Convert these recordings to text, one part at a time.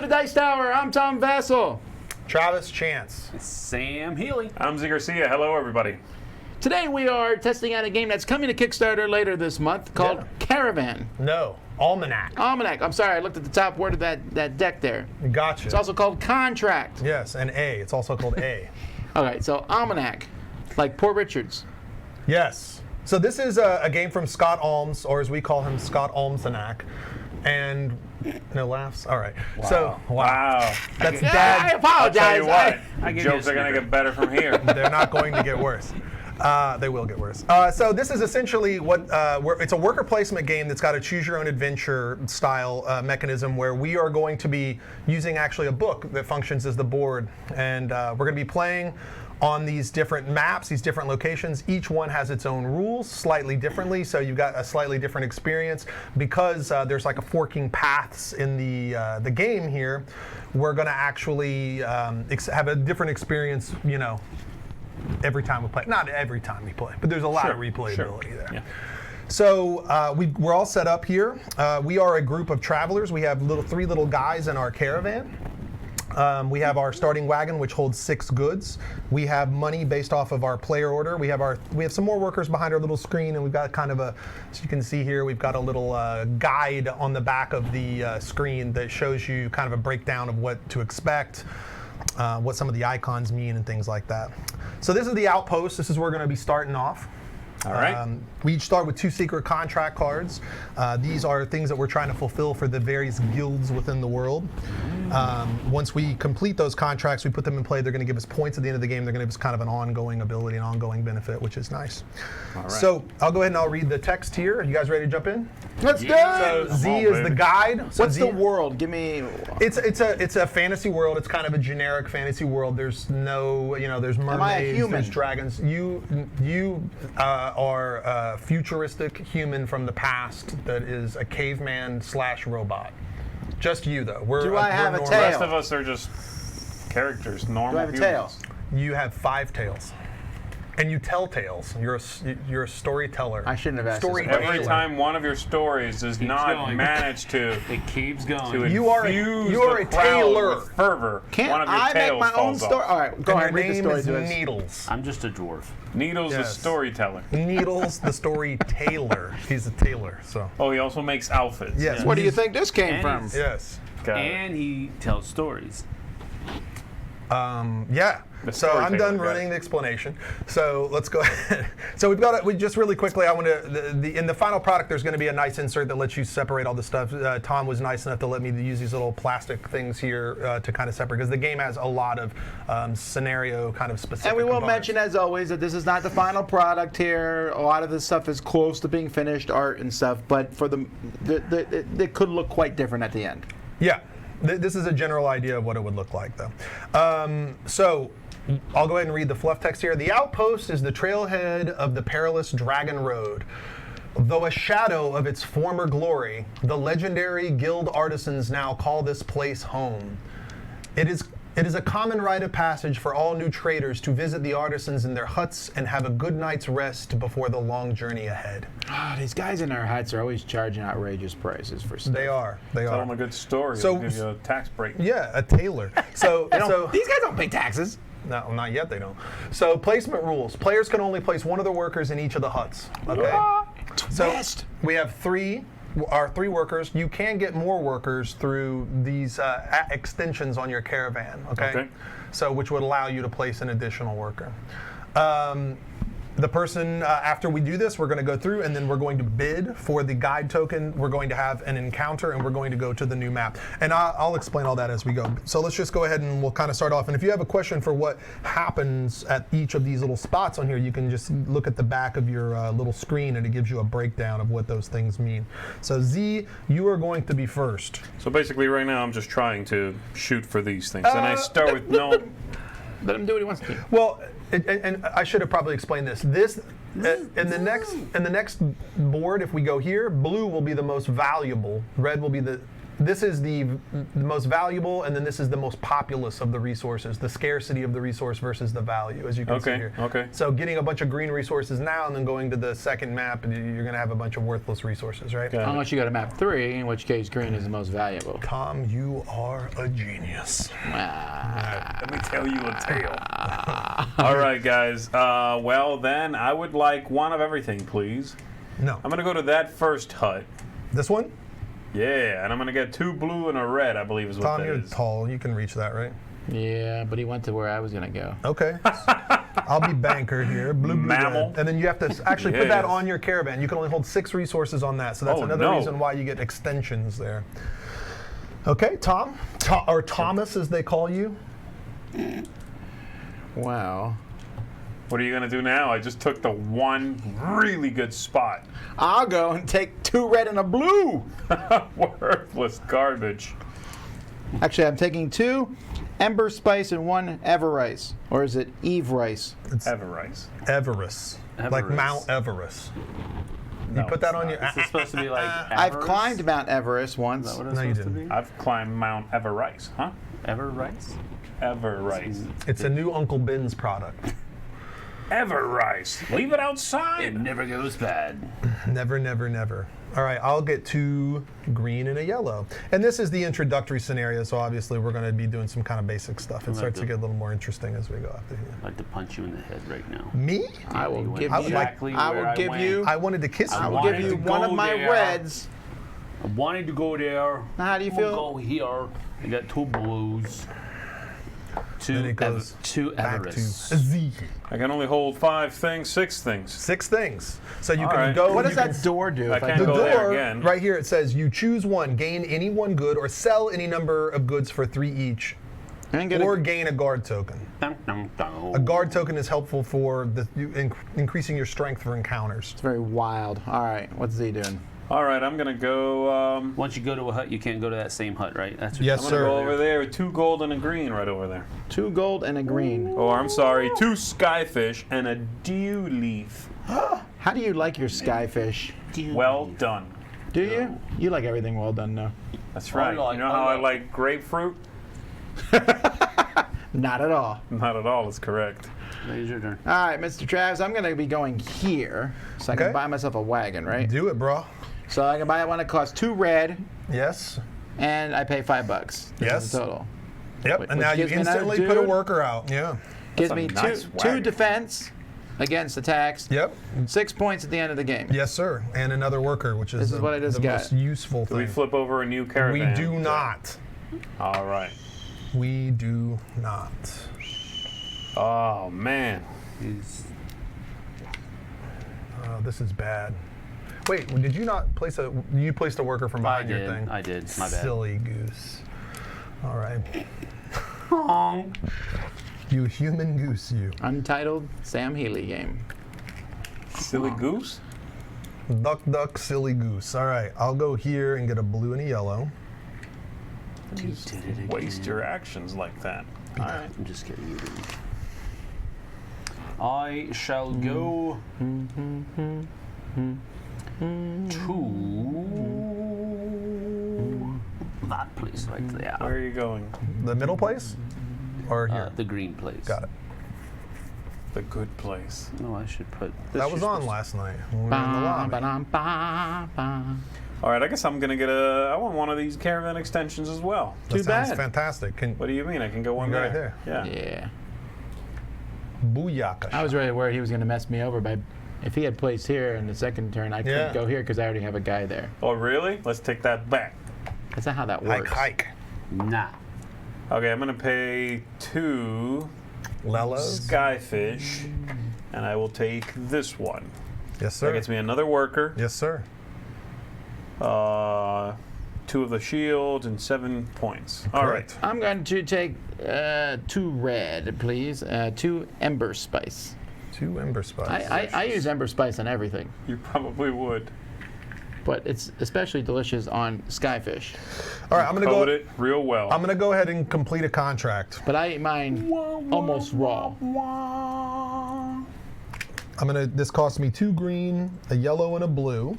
to the Dice Tower. I'm Tom Vassell. Travis Chance. Sam Healy. I'm Z Garcia. Hello, everybody. Today we are testing out a game that's coming to Kickstarter later this month called Caravan. No, Almanac. Almanac. I'm sorry, I looked at the top word of that deck there. Gotcha. It's also called Contract. Yes, and A. It's also called A. All right, so Almanac, like Poor Richards. Yes. So this is a game from Scott Almes, or as we call him, Scott Almesanac. And no laughs? All right. Wow. So, Wow. That's Yeah, I dad. apologize. Tell you what, I give jokes you are a going to snicker. get better from here. They're not going to get worse. They will get worse. So this is essentially what it's a worker placement game that's got a choose your own adventure style mechanism where we are going to be using actually a book that functions as the board, and we're going to be playing on these different maps, these different locations. Each one has its own rules slightly differently, so you've got a slightly different experience. Because there's like a forking paths in the game here, we're going to actually have a different experience, you know, every time we play. Not every time we play, but there's a lot of replayability there. Yeah. So we're all set up here. We are a group of travelers. We have three little guys in our caravan. We have our starting wagon, which holds 6 goods. We have money based off of our player order. We have some more workers behind our little screen, and we've got kind of as you can see here, we've got a little guide on the back of the screen that shows you kind of a breakdown of what to expect, what some of the icons mean, and things like that. So this is the Outpost. This is where we're going to be starting off. All right. We each start with 2 secret contract cards. These are things that we're trying to fulfill for the various guilds within the world. Once we complete those contracts, we put them in play. They're going to give us points at the end of the game. They're going to give us kind of an ongoing ability, an ongoing benefit, which is nice. All right. So I'll go ahead and I'll read the text here. Are you guys ready to jump in? Let's do So it. Z on, is the baby. guide. So What's Z, the world? Give me. It's a fantasy world. It's kind of a generic fantasy world. There's no, there's mermaids, I a human? there's dragons. You are a futuristic human from the past that is a caveman / robot. Just you though. Do I have a The tail? rest of us are just characters, normal Do I have a humans. tail? You have 5 tails, and you tell tales. You're a storyteller. I shouldn't have asked this. Storyteller. Every time one of your stories does not going. manage to It keeps going. You are a- infuse you are the a crowd tailor. with fervor, Can't one of your I make tails my own falls story? off. All right, go And ahead. your Read the name story is to us. Needles. I'm just a dwarf. Needles Yes. the storyteller. Needles, the storyteller. He's a tailor. So Oh, he also makes outfits. yes. Where do you think this came And from? he's- Yes. Got it. And he tells stories. Yeah. The So I'm storyteller, done got running it. the explanation. So let's go ahead. So we just really quickly, I want to, in the final product, there's going to be a nice insert that lets you separate all the stuff. Tom was nice enough to let me use these little plastic things here to kind of separate, because the game has a lot of scenario kind of specific And we will components. mention, as always, that this is not the final product here. A lot of this stuff is close to being finished, art and stuff, but for it could look quite different at the end. Yeah. This is a general idea of what it would look like, though. So I'll go ahead and read the fluff text here. The Outpost is the trailhead of the perilous Dragon Road. Though a shadow of its former glory, the legendary guild artisans now call this place home. It is a common rite of passage for all new traders to visit the artisans in their huts and have a good night's rest before the long journey ahead. These guys in our huts are always charging outrageous prices for stuff. They are. They Tell them are. a good story. So- It'll give you a tax break. Yeah, a tailor. So, These guys don't pay taxes. No, not yet they don't. So placement rules. Players can only place one of their workers in each of the huts. Okay. So Twist. we have three workers. You can get more workers through these extensions on your caravan. Okay. Okay. So which would allow you to place an additional worker. The person, after we do this, we're going to go through and then we're going to bid for the guide token. We're going to have an encounter and we're going to go to the new map. And I'll explain all that as we go. So let's just go ahead and we'll kind of start off. And if you have a question for what happens at each of these little spots on here, you can just look at the back of your little screen and it gives you a breakdown of what those things mean. So Z, you are going to be first. So basically, right now, I'm just trying to shoot for these things. And I start with no. Let him do what he wants to do. Well, and I should have probably explained this. In the next board, if we go here, blue will be the most valuable. Red will be the this is the most valuable, and then this is the most populous of the resources. The scarcity of the resource versus the value, as you can see here. Okay. So getting a bunch of green resources now, and then going to the second map, you're going to have a bunch of worthless resources, right? Got it. Unless you go to map 3, in which case green is the most valuable. Tom, you are a genius. Let me tell you a tale. All right, guys. Well, then I would like one of everything, please. No. I'm going to go to that first hut. This one? Yeah, and I'm going to get 2 blue and a red, I believe is what Tom, that you're is. tall. You can reach that, right? Yeah, but he went to where I was gonna go. Okay. I'll be banker here. Blue, Mammal. red. And then you have to actually put that Yes. on your caravan. You can only hold 6 resources on that, so that's Oh, another no. reason why you get extensions there. Okay, Tom, or Thomas as they call you. Wow. What are you going to do now? I just took the one really good spot. I'll go and take 2 red and a blue. Worthless garbage. Actually, I'm taking 2 ember spice and 1 everrice. Or is it Eve rice? Everrice. Everest. Like Everest. Mount Everest. No, You put that it's on not. your. Is this supposed to be like I've Everest? climbed Mount Everest Is once. that what it's No, you supposed to didn't. be? I've climbed Mount Everrice, huh? Everrice? Everrice. It's a new Uncle Ben's product. Everrice. Leave it It outside. never goes bad. Never, never, never. All right, I'll get 2 green and a yellow. And this is the introductory scenario, so obviously we're going to be doing some kind of basic stuff. It like starts to the- get a little more interesting as we go after here. I'd like to punch you in the head right now. Me? I will You went give I you. would like- exactly I where will give went. you. I wanted to kiss I you. will wanted give you to one go of my there. reds. I wanted to go there. How do you We'll feel? go here. I got 2 blues. Then it goes 2 back to Everests. Z. I can only hold 5 things, 6 things. 6 things. So you All can right. go. What does you can- that door do? I if can't The go there door, again. right here, it says you choose one, gain any one good, or sell any number of goods for 3 each, and get or a, gain a guard token. Dun, dun, dun. A guard token is helpful for increasing your strength for encounters. it's very wild. All right, what's Z doing? All right, I'm going to go. Once you go to a hut, you can't go to that same hut, right? That's what Yes, I'm going to sir. go over there with 2 gold and a green right over there. 2 gold and a green. Oh, I'm sorry. 2 skyfish and a dew leaf. How do you like your skyfish? Well done. Do you? You like everything well done, no? That's right. like- You know I how I like- like grapefruit? Not at all. Not at all. It's correct. It's your turn. All right, Mr. Travis, I'm going to be going here, so I Okay. can buy myself a wagon, right? Do it, bro. So I can buy one that costs 2 red, Yes. and I pay $5. That's Yes. the total. Yep. Which And now you gives me another instantly put a dude. worker out. Yeah. Gives a me nice two wagon. defense against attacks. Yep. 6 points at the end of the game. Yes, sir. And another worker, which is, This is what I just the got. most useful Do we thing. flip over a new caravan? We do not. All right. We do not. Oh, man. He's- Oh, this is bad. Wait, did you not place a? You placed a worker from I behind your did. thing. I did. My bad. Silly goose. All right. Honk. You human goose, you. Untitled Sam Healy game. Silly goose? Duck, duck, silly goose. All right, I'll go here and get a blue and a yellow. You did it again. Waste your actions like that. All right, I'm just kidding. You didn't. I shall go to that place right there. Where are you going? The middle place? Or here? The green place. Got it. The good place. No, I should put. This That was you're on supposed last night when we were in the lobby. Ba-dum-ba-ba-ba. All right, I guess I'm gonna get a. I want one of these caravan extensions as well. That Too sounds bad. fantastic. What do you mean? I can go one You go there. right there. Yeah. Yeah. Booyaka. I was really worried he was going to mess me over by. If he had placed here in the second turn, I couldn't Yeah. go here because I already have a guy there. Oh, really? Let's take that back. That's not how that hike, works. hike. Nah. Okay, I'm gonna pay 2 Lelos. skyfish, and I will take this one. Yes, That sir. gets me another worker. Yes, sir. 2 of the shield and 7 points. All right. Correct. I'm going to take 2 red, please. 2 ember spice. 2 ember spice. I use ember spice on everything, You probably would. but it's especially delicious on skyfish. All right, I'm gonna Coat go. it real well. I'm gonna go ahead and complete a contract. But I eat mine almost raw. This costs me 2 green, a yellow, and a blue.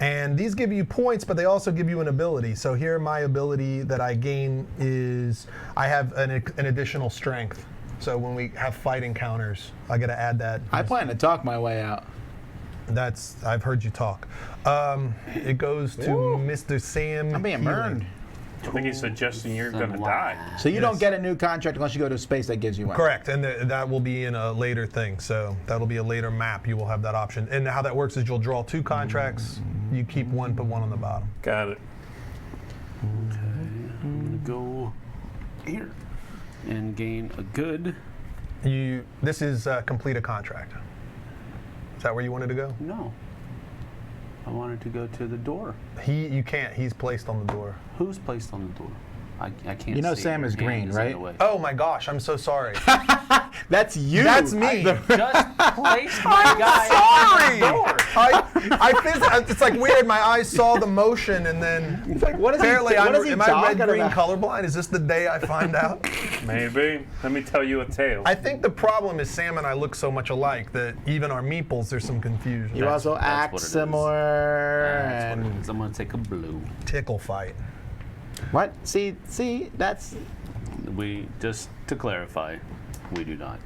And these give you points, but they also give you an ability. So here, my ability that I gain is I have an additional strength. So when we have fight encounters, I got to add that. I plan to talk my way out. I've heard you talk. It goes to Mr. Sam. I'm being Healing. burned. I think he's suggesting you're going to die. So you don't Yes. get a new contract unless you go to a space that gives you one. Correct, and that will be in a later thing. So that'll be a later map. You will have that option. And how that works is you'll draw 2 contracts. You keep one, put one on the bottom. Got it. Okay, I'm gonna go here and gain a good. This is complete a contract. Is that where you wanted to go? No. I wanted to go to the door. You can't. He's placed on the door. Who's placed on the door? I can't. You know see. Sam Your is hand green, in the right? way. Oh my gosh, I'm so sorry. That's you. That's me. Just placed my guy Sorry. on the door. It's like weird. My eyes saw the motion, and then It's like, what is apparently he, what is he am I talking red-green about? colorblind? Is this the day I find out? Maybe. Let me tell you a tale. I think the problem is Sam and I look so much alike that even our meeples, there's some confusion. You also that's act what it is. similar. That's what it And is. I'm gonna take a blue. Tickle fight. what? See, that's. We just to clarify, we do not.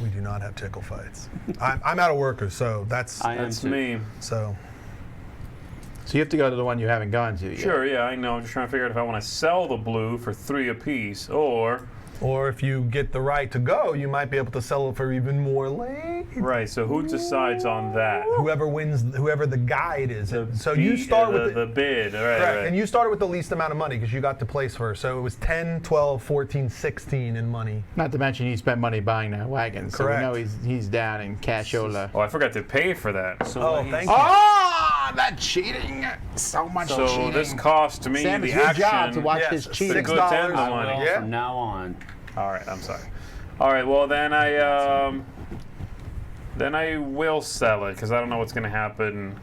We do not have tickle fights. I'm out of workers, so that's I am That's too. me. so. So you have to go to the one you haven't gone to yet. Sure, yeah, I know. I'm just trying to figure out if I want to sell the blue for 3 apiece, or Or if you get the right to go, you might be able to sell it for even more later. right. So who decides on that? Whoever wins, whoever the guide is. So you start with the bid. All right, correct, right. and you started with the least amount of money because you got to place first. So it was 10, 12, 14, 16 in money. Not to mention he spent money buying that wagon, so Correct. we know he's down in cashola. Oh, I forgot to pay for that. So Oh, he's- thank you. Oh, that cheating! So much So cheating. this cost me Sam, the it's your action. job to watch Yes, his cheating. Six goods and the I money. will Yeah. from now on. All right, I'm sorry. All right, well then I will sell it because I don't know what's going to happen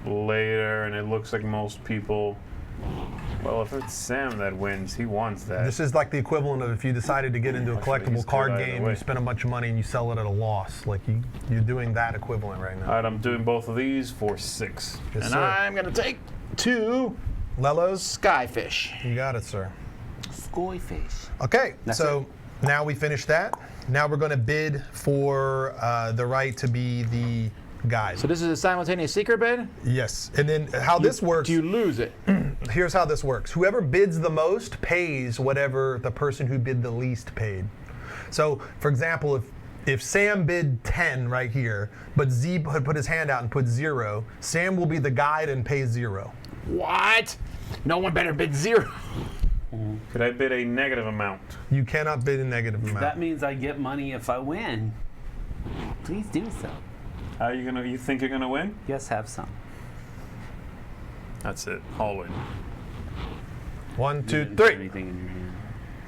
later, and it looks like most people. Well, if it's Sam that wins, he wants that. This is like the equivalent of if you decided to get into a Actually, collectible he's card good either game, way. you spend a bunch of money and you sell it at a loss. Like you're doing that equivalent right now. All right, I'm doing both of these for 6. Yes, And sir. I'm gonna take 2 Lelos, skyfish. you got it, sir. Scoyfish. Okay, That's so now we finished that. Now we're going to bid for the right to be the guide. So this is a simultaneous secret bid. Yes, and then how this works. Do you lose it? Here's how this works. Whoever bids the most pays whatever the person who bid the least paid. So, for example, if Sam bid 10 right here, but Z put his hand out and put 0, Sam will be the guide and pay 0. What? No one better bid 0. Could I bid a negative amount? You cannot bid a negative amount. That means I get money if I win. Please do so. How are you gonna? You think you're gonna win? Yes, have some. That's it. I'll win. 1, You 2, didn't put 3. Anything in your hand.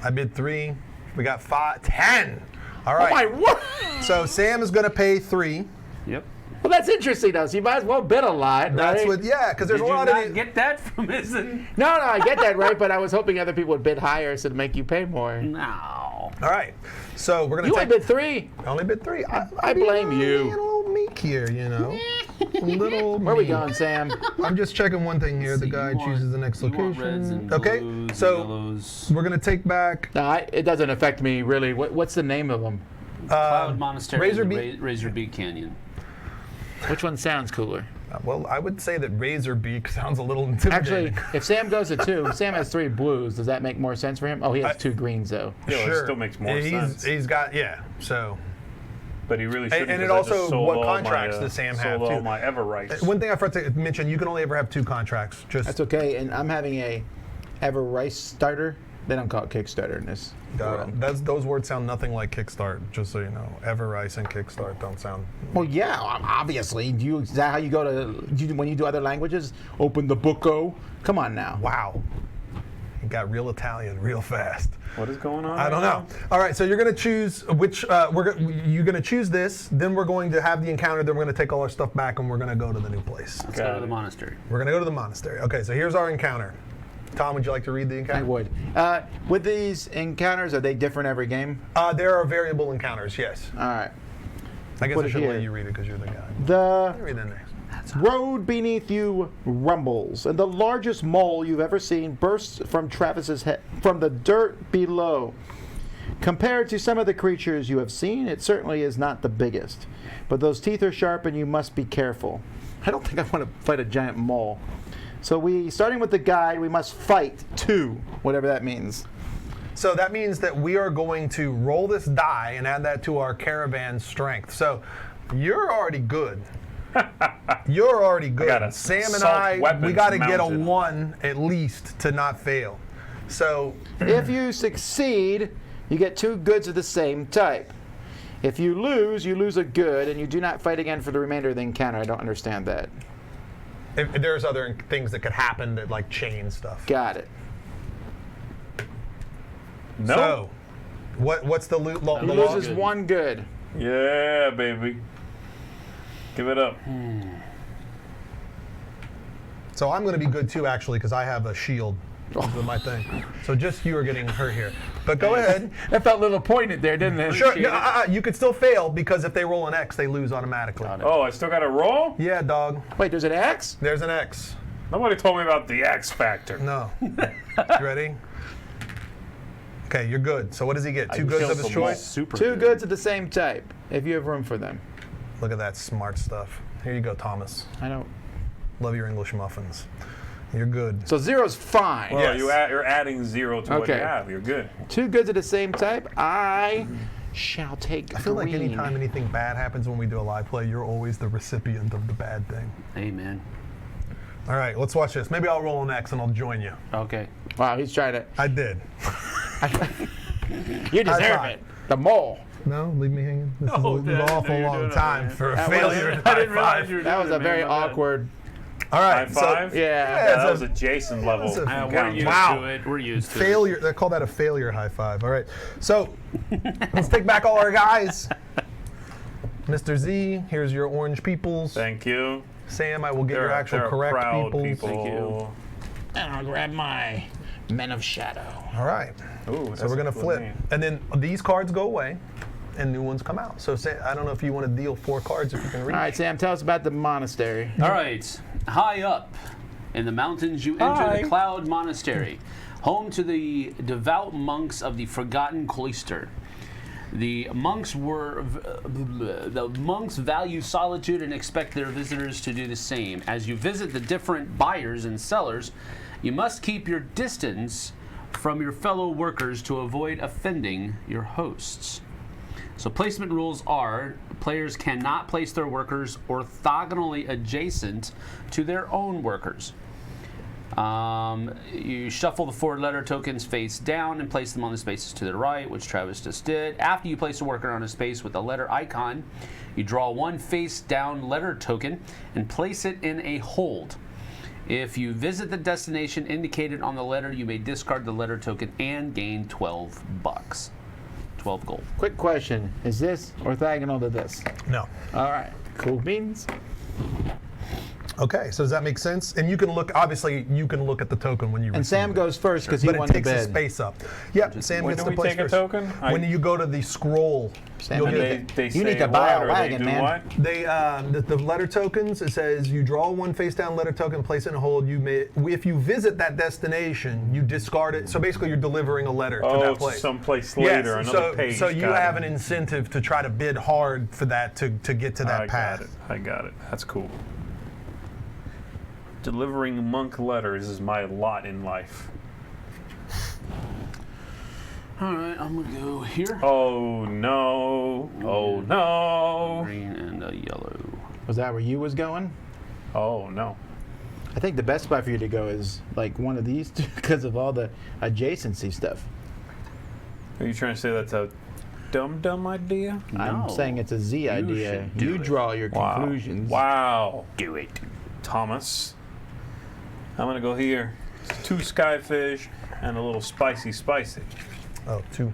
I bid 3. We got 5, 10. All Oh right. my word! So Sam is going to pay 3. Yep. Well, that's interesting though. So you might as well bid a lot. That's right? what, yeah, because there's Did a you lot not of. get that from Isn't? No, I get that right, but I was hoping other people would bid higher so to make you pay more. No. All right. So we're going You to only bid 3. only bid 3. I blame you. Being a little meek here, you know. A little Where we meek. going, Sam? I'm just checking one thing here. The See, guy you want- chooses the next you want reds location. and Okay, blues and so yellows. we're going to take back No, it doesn't affect me really. What's the name of them? Cloud Monastery, Razor and the Beak. Razor Beak Canyon. Which one sounds cooler? Well, I would say that Razorbeak sounds a little Actually, intimidating. if Sam goes to 2, Sam has 3 blues. Does that make more sense for him? Oh, he has 2 greens though. Yeah, well, sure. it still makes more he's, sense. He's got, yeah, so. But he really shouldn't. and it 'cause I just also, sold what all contracts my, does Sam sold have, all too? my ever rights. One thing I forgot to mention, you can only ever have 2 contracts. Just That's okay, and I'm having a Ever Rice starter. They don't call it Kickstarter in this. world. those words sound nothing like Kickstart, just so you know. Everrice and Kickstart don't sound. Well, yeah, obviously. Is that how you go to when you do other languages? Open the booko. Come on now. Wow. You got real Italian real fast. What is going on? I don't right know. All right, so you're going to choose which, you're going to choose this, then we're going to have the encounter, then we're going to take all our stuff back and we're going to go to the new place. Let's go Got to the it. monastery. We're going to go to the monastery. Okay, so here's our encounter. Tom, would you like to read the I encounter? would. With these encounters, are they different every game? There are variable encounters, yes. All right. I guess Put I it should here. let you read it because you're the guy. The Read that next. Road beneath you rumbles, and the largest mole you've ever seen bursts from Travis's head from the dirt below. Compared to some of the creatures you have seen, it certainly is not the biggest. But those teeth are sharp, and you must be careful. I don't think I want to fight a giant mole. So starting with the guide, we must fight 2, whatever that means. So that means that we are going to roll this die and add that to our caravan strength. So you're already good. You're already good. got a Sam and assault I, we weapons got to get a mounted. 1 at least to not fail. So If you succeed, you get 2 goods of the same type. If you lose a good, and you do not fight again for the remainder of the encounter. I don't understand that. if there's other things that could happen that like chain stuff. Got it. No. So what's the loot? He The loses good. 1 good. Yeah, baby. Give it up. So I'm going to be good too, actually, because I have a shield with my thing. So just you are getting hurt here. But go ahead. That felt a little pointed there, didn't it? Sure. No, you could still fail because if they roll an X, they lose automatically. Oh, I still got to roll? Yeah, dog. Wait, there's an X? There's an X. Nobody told me about the X Factor. No. You ready? Okay, you're good. So what does he get? 2 goods killed of his some choice? Super 2 goods of the same type, if you have room for them. Look at that smart stuff. Here you go, Thomas. I don't. Love your English muffins. You're good. So 0's fine. Well, Yes. you're adding 0 to what you Okay. have. You're good. 2 goods of the same type. I shall take I feel like green. anytime anything bad happens when we do a live play, you're always the recipient of the bad thing. Amen. All right, let's watch this. Maybe I'll roll an X and I'll join you. Okay. Wow, he's trying to. I did. You deserve High it. The mole. No, leave me hanging. This is No, an Dad, awful no, you're long doing it, time man. for a That failure. was- in I didn't high realize five. you were That was doing a it, very man, my bad. awkward. All High right, so five? Yeah. That was a Jason level. that's a- We're encounter. used Wow. to it. We're used to failure. They call that a failure high five. All right, so let's take back all our guys. Mr. Z, here's your orange peoples. Thank you. Sam, I will get your actual They're correct proud peoples. people. Thank you. And I'll grab my Men of Shadow. All right, Ooh, so we're gonna flip, and then these cards go away, and new ones come out. So Sam, I don't know if you want to deal 4 cards if you can reach. All right, Sam, tell us about the monastery. All right. High up in the mountains, you enter Hi. the Cloud Monastery, home to the devout monks of the Forgotten Cloister. The monks value solitude and expect their visitors to do the same. As you visit the different buyers and sellers, you must keep your distance from your fellow workers to avoid offending your hosts. So placement rules are players cannot place their workers orthogonally adjacent to their own workers. You shuffle the 4 letter tokens face down and place them on the spaces to the right, which Travis just did. After you place a worker on a space with a letter icon, you draw 1 face down letter token and place it in a hold. If you visit the destination indicated on the letter, you may discard the letter token and gain 12 bucks. 12 gold. Quick question. Is this orthogonal to this? No. All right. Cool beans. Okay, so does that make sense? And you can look. Obviously, you can look at the token when you. And receive Sam it. goes first because he But won it the takes the bid. space up. Yep, Sam When gets do to we place take a first. token? When you go to the scroll, Sam, you'll you get need They You say need to buy a what, or they wagon, do man. what? They the letter tokens. It says you draw 1 face down letter token, place it in a hold. You may, if you visit that destination, you discard it. So basically, you're delivering a letter to Oh, that to place. someplace later, Yes, another page. So you Got have it. an incentive to try to bid hard for that to get to that I path. got it. I got it. That's cool. Delivering monk letters is my lot in life. All right, I'm gonna go here. Oh no! Oh no! Green and a yellow. Was that where you was going? Oh no! I think the best spot for you to go is like one of these two because of all the adjacency stuff. Are you trying to say that's a dumb idea? I'm No. saying it's a Z idea. should do You it. draw your Wow! conclusions. Wow! Do it. Thomas, I'm gonna go here. 2 skyfish and a little spicy. Oh, 2.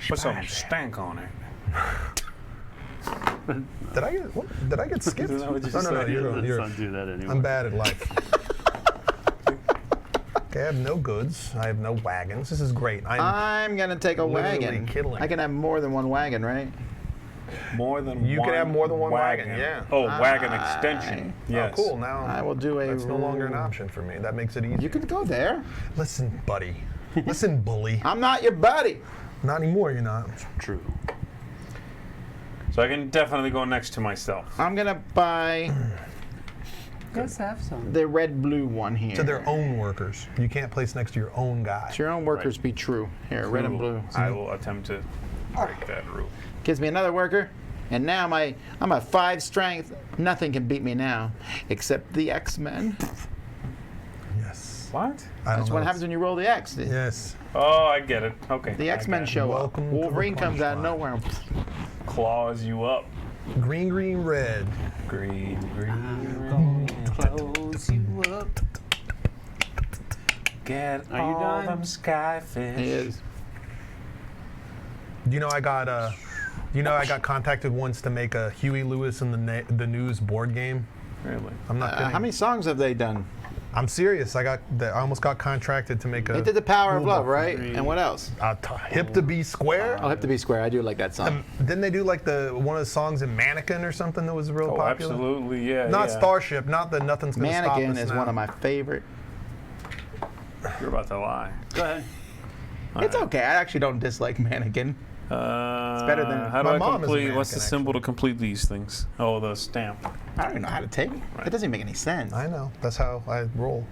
Put some stank on it. Did I get skipped? Isn't that what you no, said? you're Let's not do that anymore. I'm bad at life. Okay, I have no goods. I have no wagons. This is great. I'm gonna take a Literally wagon. killing. I can have more than one wagon, right? More than You one can have more than one wagon, yeah. Oh, wagon extension. Yes. Oh, cool. Now I will do a. that's no longer an option for me. That makes it easy. You can go there. Listen, buddy. Listen, bully. I'm not your buddy. Not anymore, you're not. True. So I can definitely go next to myself. I'm gonna buy Let's have some. the red-blue one here. To their own workers. You can't place next to your own guy. To your own workers be true. Here, red and blue. I will attempt to break that rule. Gives me another worker, and now I'm a 5 strength. Nothing can beat me now, except the X-Men. Yes. What? I don't That's know. what happens when you roll the X. Yes. Oh, I get it. Okay. The I X-Men got it. show up. Welcome to the Wolverine comes out of punchline. nowhere. Claws you up. Green, green, red. Green, green, Gonna close you up. Get Are you all done? them skyfish. He is. You know, I got contacted once to make a Huey Lewis and the News board game. Really? I'm not kidding. How many songs have they done? I'm serious. I almost got contracted to make a. They did The Power of rule Love, book. right? And what else? Hip to be square. I'll have to be square. I do like that song. Didn't they do like one of the songs in Mannequin or something that was real Oh, popular? absolutely, yeah. Not yeah. Starship, not the Nothing's Gonna Stop Us Mannequin is Now. one of my favorite. You're about to lie. Go ahead. It's okay. I actually don't dislike Mannequin. It's better than- how do my I mom is a complete? What's the mannequin, symbol to complete these things? Oh, the stamp. I don't even know how to take it. It doesn't even make any sense. I know. That's how I roll.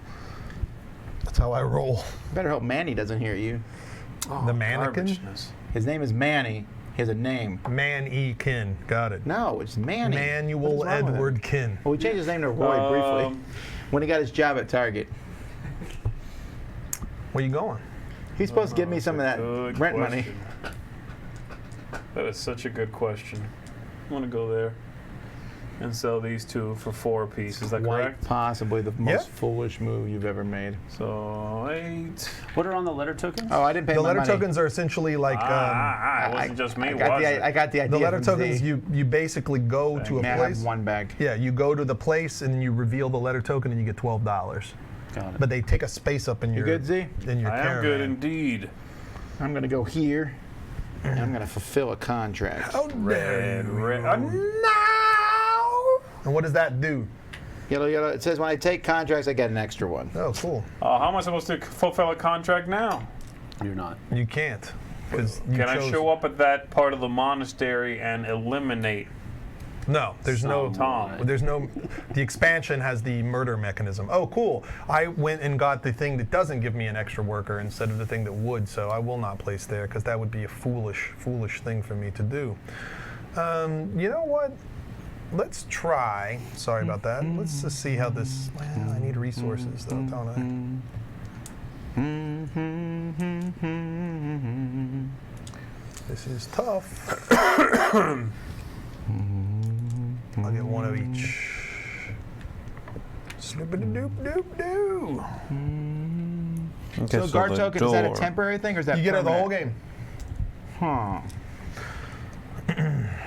That's how I roll. Better hope Manny doesn't hear you. The mannequin? Garbageness. His name is Manny. He has a name. Man-E-Kin. Got it. No, it's Manny. Manuel What's wrong with him? Edward Kin. Well, we changed his name to Roy briefly Um, when he got his job at Target. Where you going? He's supposed to give me That's some of a that good rent money. question. That is such a good question. I want to go there and sell these two for 4 apiece. Is that correct? Possibly the most Yeah. foolish move you've ever made. So 8. What are on the letter tokens? Oh, I didn't pay The my letter money. tokens are essentially like It wasn't just me, I got, was it? I got the idea. the letter from tokens. Z. You basically go to a May I have place. one bag? Yeah, you go to the place and you reveal the letter token and you get $12. Got it. But they take a space up in your good, Z? in your I am caravan. good indeed. I'm going to go here, and I'm going to fulfill a contract. How dare Red, you. red. And what does that do? Yellow, yellow. It says when I take contracts, I get an extra one. Oh, cool. How am I supposed to fulfill a contract now? You're not. You can't. 'Cause you Can I chose- show up at that part of the monastery and eliminate No, there's no Tom? There's no. The expansion has the murder mechanism. Oh, cool. I went and got the thing that doesn't give me an extra worker instead of the thing that would. So I will not place there because that would be a foolish thing for me to do. You know what? Let's try. Sorry about that. Let's just see how this. Well, I need resources though, don't I? This is tough. I'll get one of each. Snoop-a-doop-doop-doo. So guard token, is that a temporary thing or is that You get it the whole permanent? game.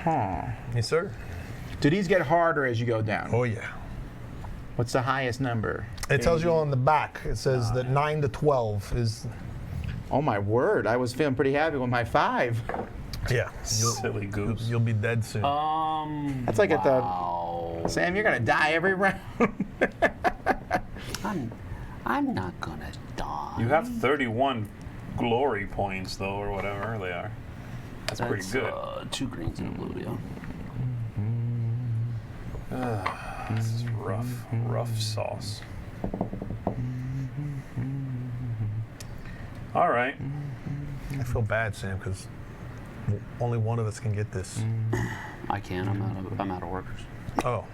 Huh. Yes, sir. Do these get harder as you go down? Oh, yeah. What's the highest number? It tells you on the back. It says that 9 to 12 is. Oh my word! I was feeling pretty happy with my 5. Yeah. Silly goose. You'll be dead soon. That's like wow. at the Sam. You're gonna die every round. I'm not gonna die. You have 31 glory points, though, or whatever they are. That's pretty good. 2 greens and a blue, yeah. This is rough sauce. All right. I feel bad, Sam, because only one of us can get this. I can. I'm out of workers. Oh. All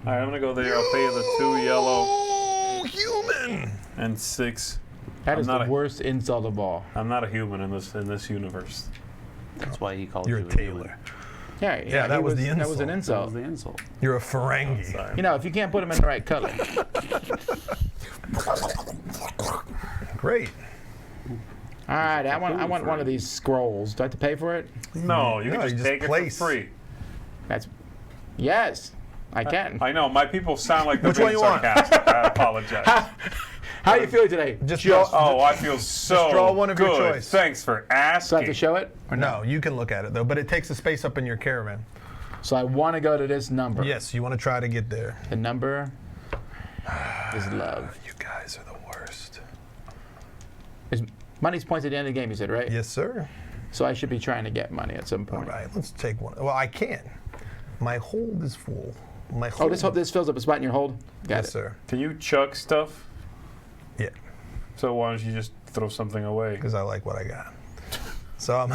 right, I'm gonna go there. I'll pay you the 2 yellow Oh, human! and 6. That I'm is not the a- worst insult of all. I'm not a human in this universe. That's why he called You're you a a tailor. human. Yeah, that he was the That was an That was insult. the insult. You're a Ferengi. Sorry. You know, if you can't put them in the right color. Great. All right, I want one of these scrolls. Do I have to pay for it? No, you No, can you just just take place. it for free. That's yes, I can. I know my people sound like they're Which one being you want? sarcastic. I apologize. How are you feeling today? Just Oh, I feel so draw one of your good. choice. Thanks for Do I have asking. to show it? Or No, you can look at it though, but it takes a space up in your caravan. So I want to go to this number. Yes, you want to try to get there. The number is love. You guys are the worst. Money's points at the end of the game, you said, right? Yes, sir. So I should be trying to get money at some All point. right, let's take one. Well, I can. My hold is full. My Oh, hold. this fills up a spot in your hold? Got Yes, it. sir. Can you chuck stuff? Yeah, So why don't you just throw something away? because I like what I got. So I'm,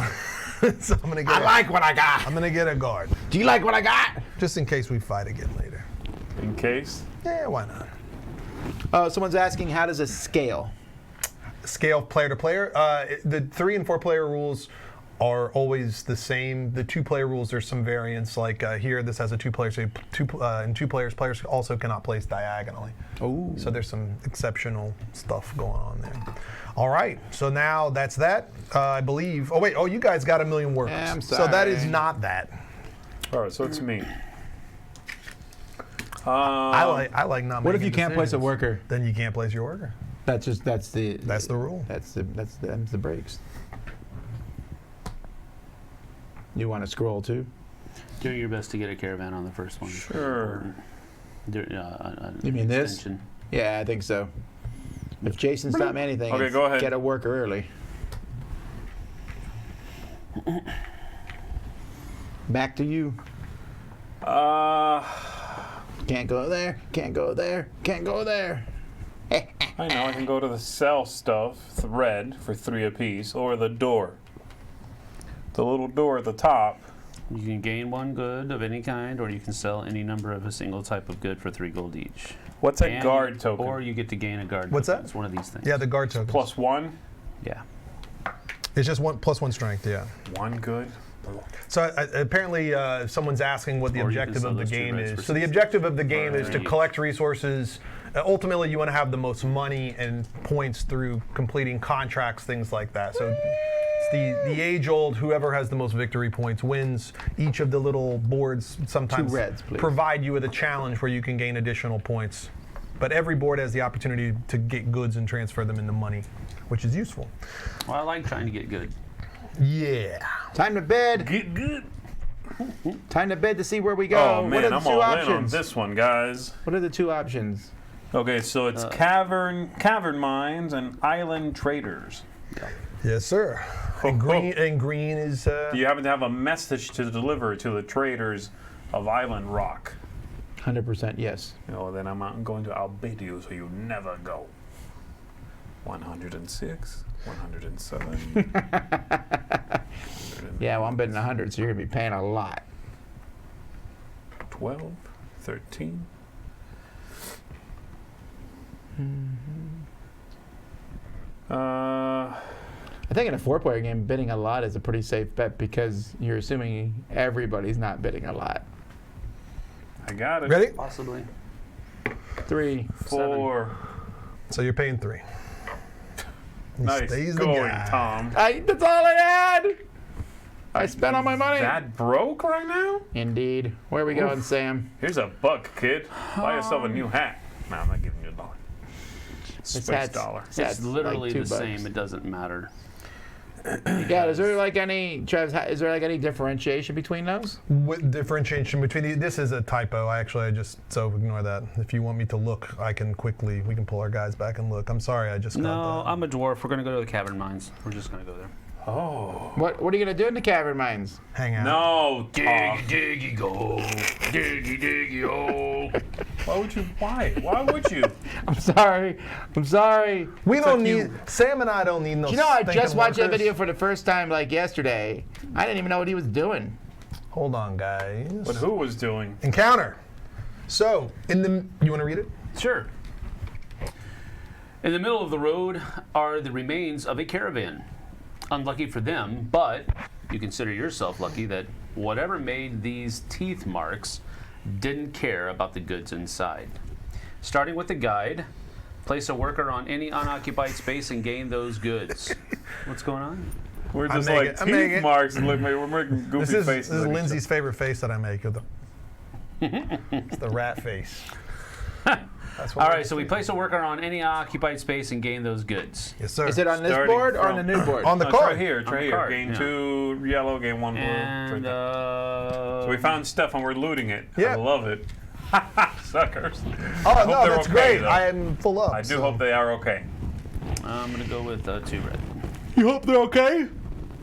so I'm gonna get. I like what I got. I'm gonna get a guard, Do you like what I got? just in case we fight again later. In case? Yeah, why not? Someone's asking, how does it scale? Scale player to player. The 3 and 4 player rules are always the same. The 2 player rules, there's some variants. Like here, this has a 2 player, so in 2 players, players also cannot place diagonally. Oh. So there's some exceptional stuff going on there. All right, so now that's that. I believe. Oh wait, you guys got 1,000,000 workers. Yeah, I'm So that is sorry. not that. All right, so it's me. I like not. What if making you can't place a decisions. worker? Then you can't place your worker. That's the rule. That's the breaks. You want to scroll too? Do your best to get a caravan on the first one. Sure. You mean this? extension. Yeah, I think so. If Jason's taught me anything, Okay, it's go ahead. get a worker early. Back to you. Can't go there. Can't go there. Can't go there. I know, I can go to the sell stuff, thread, for 3 apiece, or the door. The little door at the top. You can gain 1 good of any kind, or you can sell any number of a single type of good for 3 gold each. What's a And- guard token? Or you get to gain a guard What's token. that? It's one of these things. Yeah, the guard token. +1? Yeah. It's just +1 strength. Yeah. 1 good? So apparently, someone's asking what the Or you can objective sell of the those 2 game reds is. for So the 6. objective of the game is to Alright. collect resources. Ultimately, you want to have the most money and points through completing contracts, things like that. So it's the age-old, whoever has the most victory points wins. Each of the little boards sometimes 2 reds, please. provide you with a challenge where you can gain additional points. But every board has the opportunity to get goods and transfer them into money, which is useful. Well, I like trying to get good. Yeah. Time to bed. Get good. Time to bed to see where we go. Oh what man, are the I'm 2 all options? in on this one, guys. What are the 2 options? Okay, so it's cavern mines and island traders. Yes, sir. And green is. Do you happen to have a message to deliver to the traders of Island Rock? 100% yes. No, then I'm out going to Albedo, so you never go. 106, 107. Yeah, well, I'm bidding 100, so you're going to be paying a lot. 12, 13. I think in a 4-player game, bidding a lot is a pretty safe bet because you're assuming everybody's not bidding a lot. I got it. Ready? Possibly. 3. 4. So you're paying 3. He Nice stays the going, guy. Tom. That's all I had! I spent all my money. That broke right now? Indeed. Where are we going, Sam? Here's a $1, kid. Buy yourself a new hat. No, I'm not giving you $1. Space hat's- dollar. this It's hat's literally like the $2. same. It doesn't matter. Yeah, is there like any, Travis, is there like any differentiation between those? With differentiation between this is a typo. I just so ignore that. If you want me to look, we can pull our guys back and look. I'm sorry, I just got No, that. I'm a dwarf. We're going to go to the cavern mines. We're just going to go there. Oh. What are you going to do in the cavern mines? Hang out. No, Tom. diggy, go. Diggy, go. Why would you? I'm sorry. We don't like need you- Sam and I don't need no. You know, I stinking just watched that workers. video for the first time like yesterday. I didn't even know what he was doing. Hold on, guys. But who was doing? Encounter. So you want to read it? Sure. In the middle of the road are the remains of a caravan. Unlucky for them, but you consider yourself lucky that whatever made these teeth marks didn't care about the goods inside. Starting with the guide, place a worker on any unoccupied space and gain those goods. What's going on? We're I'm just making- like I'm teeth making- marks and we're making goofy This is faces. at each Lindsay's favorite face that I make. It's the rat face. That's what All we're right, so we place a worker on any occupied space and gain those goods. Yes, sir. Is it on this Starting board or on the from- new board? On the No, it's card. right here. It's On right the here. card, Gain yeah. 2 yellow, gain 1 blue. It's right And there. So we found stuff and we're looting it. Yeah. I love it. Suckers. Oh, hope no, they're that's okay, great. though. I am full up. I do so- hope they are okay. I'm gonna go with 2 red. You hope they're okay?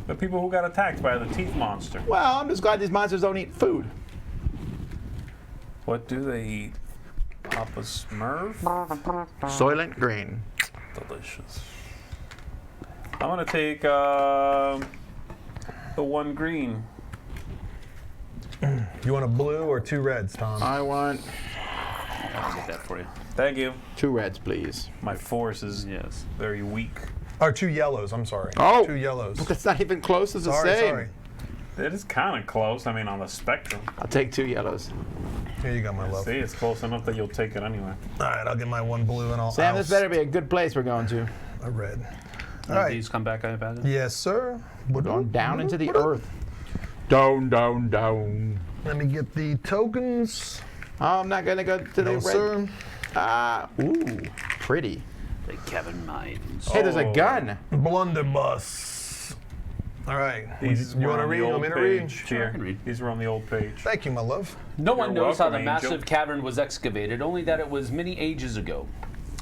The people who got attacked by the teeth monster. Well, I'm just glad these monsters don't eat food. What do they eat? Papa Smurf? Soylent Green. Delicious. I'm gonna take the 1 green. You want a blue or 2 reds, Tom? I want I'll get that for you. Thank you. 2 reds, please. My force is Yes. very weak. Or 2 yellows, I'm sorry. Oh. 2 yellows. That's not even close to the Sorry, same. sorry. It is kind of close. I mean, on the spectrum. I'll take 2 yellows. Here you go, my love. See, it's close enough that you'll take it anyway. All right, I'll get my 1 blue and I'll. Sam, this better be a good place we're going to. A red. All All right. These come back, I imagine. Yes, sir. We're Going down into the earth. Down, down, down. Let me get the tokens. I'm not gonna go to the No, red. sir. Ooh, pretty. The cavern mines. Hey, there's a Oh. gun. Blunderbuss. All right. These you were want to on the read? You old want me to read? page. Sure, I Here. can read. These were on the old page. Thank you, my love. No one You're knows how the welcome, Angel. massive cavern was excavated, only that it was many ages ago.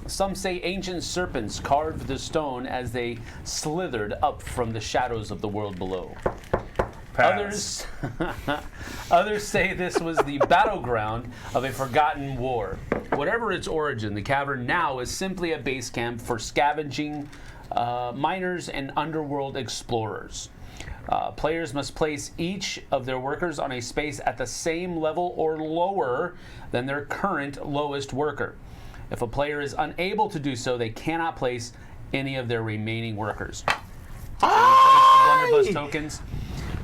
Some say ancient serpents carved the stone as they slithered up from the shadows of the world below. Pass. Others say this was the battleground of a forgotten war. Whatever its origin, the cavern now is simply a base camp for scavenging miners and underworld explorers. Players must place each of their workers on a space at the same level or lower than their current lowest worker. If a player is unable to do so, they cannot place any of their remaining workers. Blunderbuss tokens.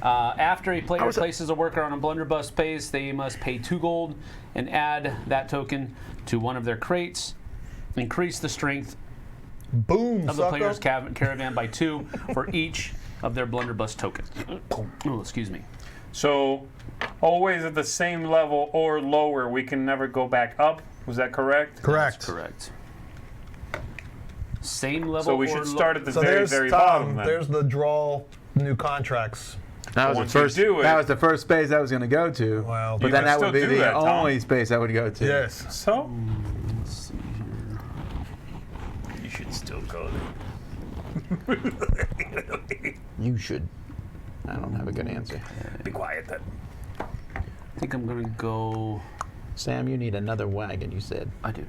After a player places a worker on a blunderbuss space, they must pay 2 gold and add that token to one of their crates. Increase the strength Boom, of the sucker. player's caravan by 2 for each of their blunderbuss tokens. Oh, excuse me. So, always at the same level or lower. We can never go back up. Was that correct? Correct. Correct. Same level. So we or should start at the So very, there's very Tom. bottom then. There's the draw new contracts. That was Once the you first. do it- That was the first space I was going to go to. Wow. But You then can that would still be do the that, Tom. only space I would go to. Yes. So? You should still go there. You should. I don't have a good answer. Be quiet then. I think I'm going to go. Sam, you need another wagon. You said. I do.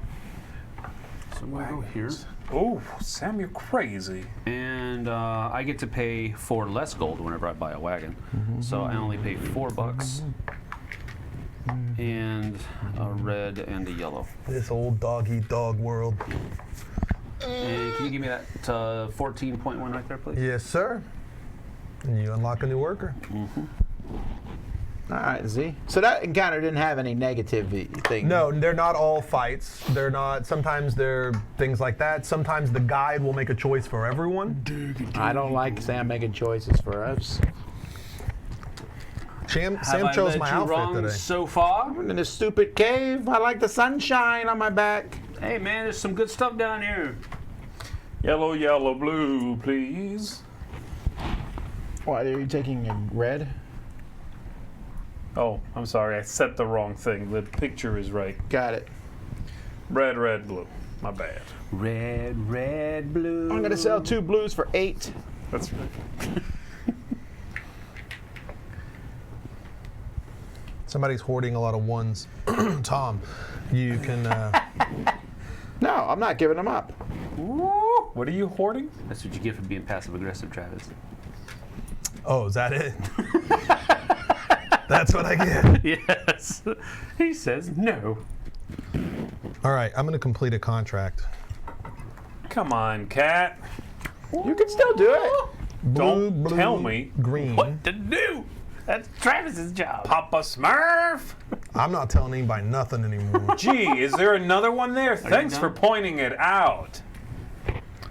So I'm going to go here. Oh, Sam, you're crazy. And I get to pay 4 less gold whenever I buy a wagon. So I only pay $4. And a red and a yellow. This old dog-eat-dog world. And can you give me that 14.1 right there, please? Yes, sir. And you unlock a new worker. All right, Z. So that encounter didn't have any negative thing. No, they're not all fights. They're not. Sometimes they're things like that. Sometimes the guide will make a choice for everyone. I don't like Sam making choices for us. Sam Have I chose led my you outfit wrong today. so far? I'm in this stupid cave. I like the sunshine on my back. Hey man, there's some good stuff down here. Yellow, yellow, blue, please. What, are you taking a red? Oh, I'm sorry. I set the wrong thing. The picture is right. Got it. Red, red, blue. My bad. Red, red, blue. I'm gonna sell 2 blues for 8. That's right. Somebody's hoarding a lot of ones. Tom, you can. No, I'm not giving them up. What are you hoarding? That's what you get for being passive aggressive, Travis. Oh, is that it? That's what I get. Yes. He says no. All right, I'm going to complete a contract. Come on, cat. You can still do it. Don't tell me. Green. What to do? That's Travis's job. Papa Smurf. I'm not telling anybody nothing anymore. Gee, is there another one there? Thanks for done? pointing it out.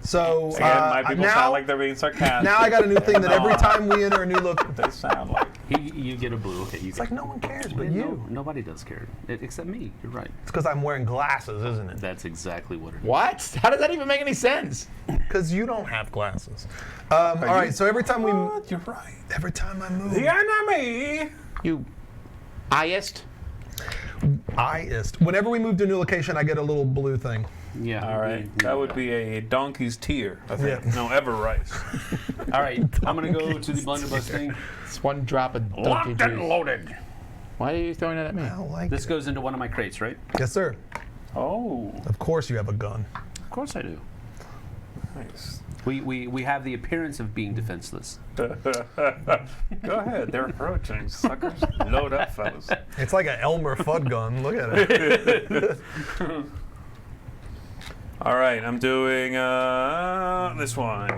So Again, my people now, sound like they're being sarcastic. now I got a new thing that every time we enter a new look, They sound like. You get a blue. Okay, you It's like no one cares but you. Nobody does care, except me. You're right. It's because I'm wearing glasses, isn't it? That's exactly what it is. What? How does that even make any sense? Because you don't have glasses. All right, so every time You're right. every time I move, The enemy. You eyest? whenever we move to a new location, I get a little blue thing. Yeah. All right, that would be a donkey's tear, I think. Yeah. No, ever rice. All right, I'm gonna go to the blunderbuss thing. It's one drop of donkey Locked and juice. loaded. Why are you throwing it at me? I don't like This it. goes into one of my crates, right? Yes, sir. Oh, Of course you have a gun. Of course I do. nice. We have the appearance of being defenseless. Go ahead, they're approaching, suckers. Load up, fellas. It's like an Elmer Fudd gun. Look at it. All right, I'm doing this one.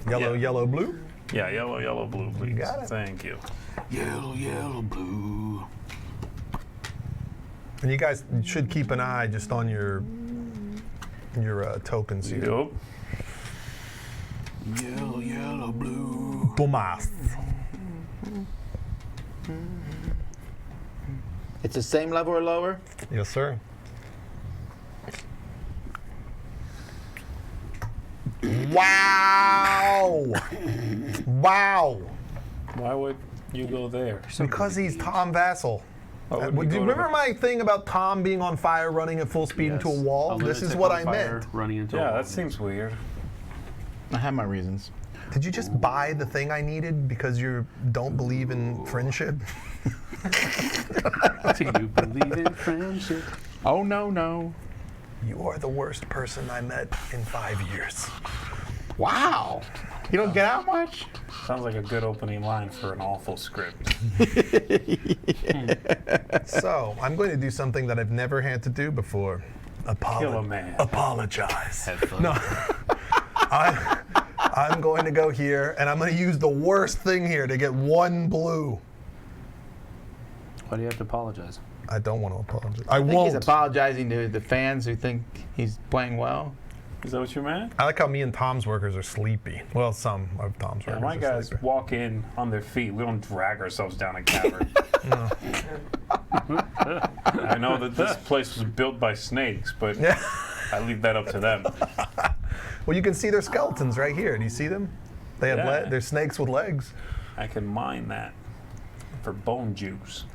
Yellow, Yeah. yellow, blue. Yeah, yellow, yellow, blue, please. got it. Thank you. Yellow, yellow, blue. And you guys should keep an eye just on your tokens here. Yup. Yellow, yellow, blue. Bumas. It's the same level or lower? Yes, sir. Wow! Wow! Why would you go there? Because he's Tom Vassal. Why would Do we you go to remember the- my thing about Tom being on fire, running at full speed into a wall? A This is lunatic what on I fire, meant. Running into a Yeah, wall. that seems weird. I have my reasons. Did you just buy the thing I needed because you don't believe in friendship? Do you believe in friendship? Oh, no. You are the worst person I met in 5 years. Wow. You don't get out much? Sounds like a good opening line for an awful script. So, I'm going to do something that I've never had to do before. Kill a man. Apologize. Have fun. No. I'm going to go here, and I'm going to use the worst thing here to get one blue. Why do you have to apologize? I don't want to apologize. I I think he's won't. apologizing to the fans who think he's playing well. Is that what you meant? I like how me and Tom's workers are sleepy. Well, some of Tom's Yeah, workers my are guys sleepy. walk in on their feet. We don't drag ourselves down a cavern. I know that this place was built by snakes, but Yeah. I leave that up to them. Well, you can see their skeletons right here. Do you see them? They have Yeah. they're snakes with legs. I can mine that for bone juice.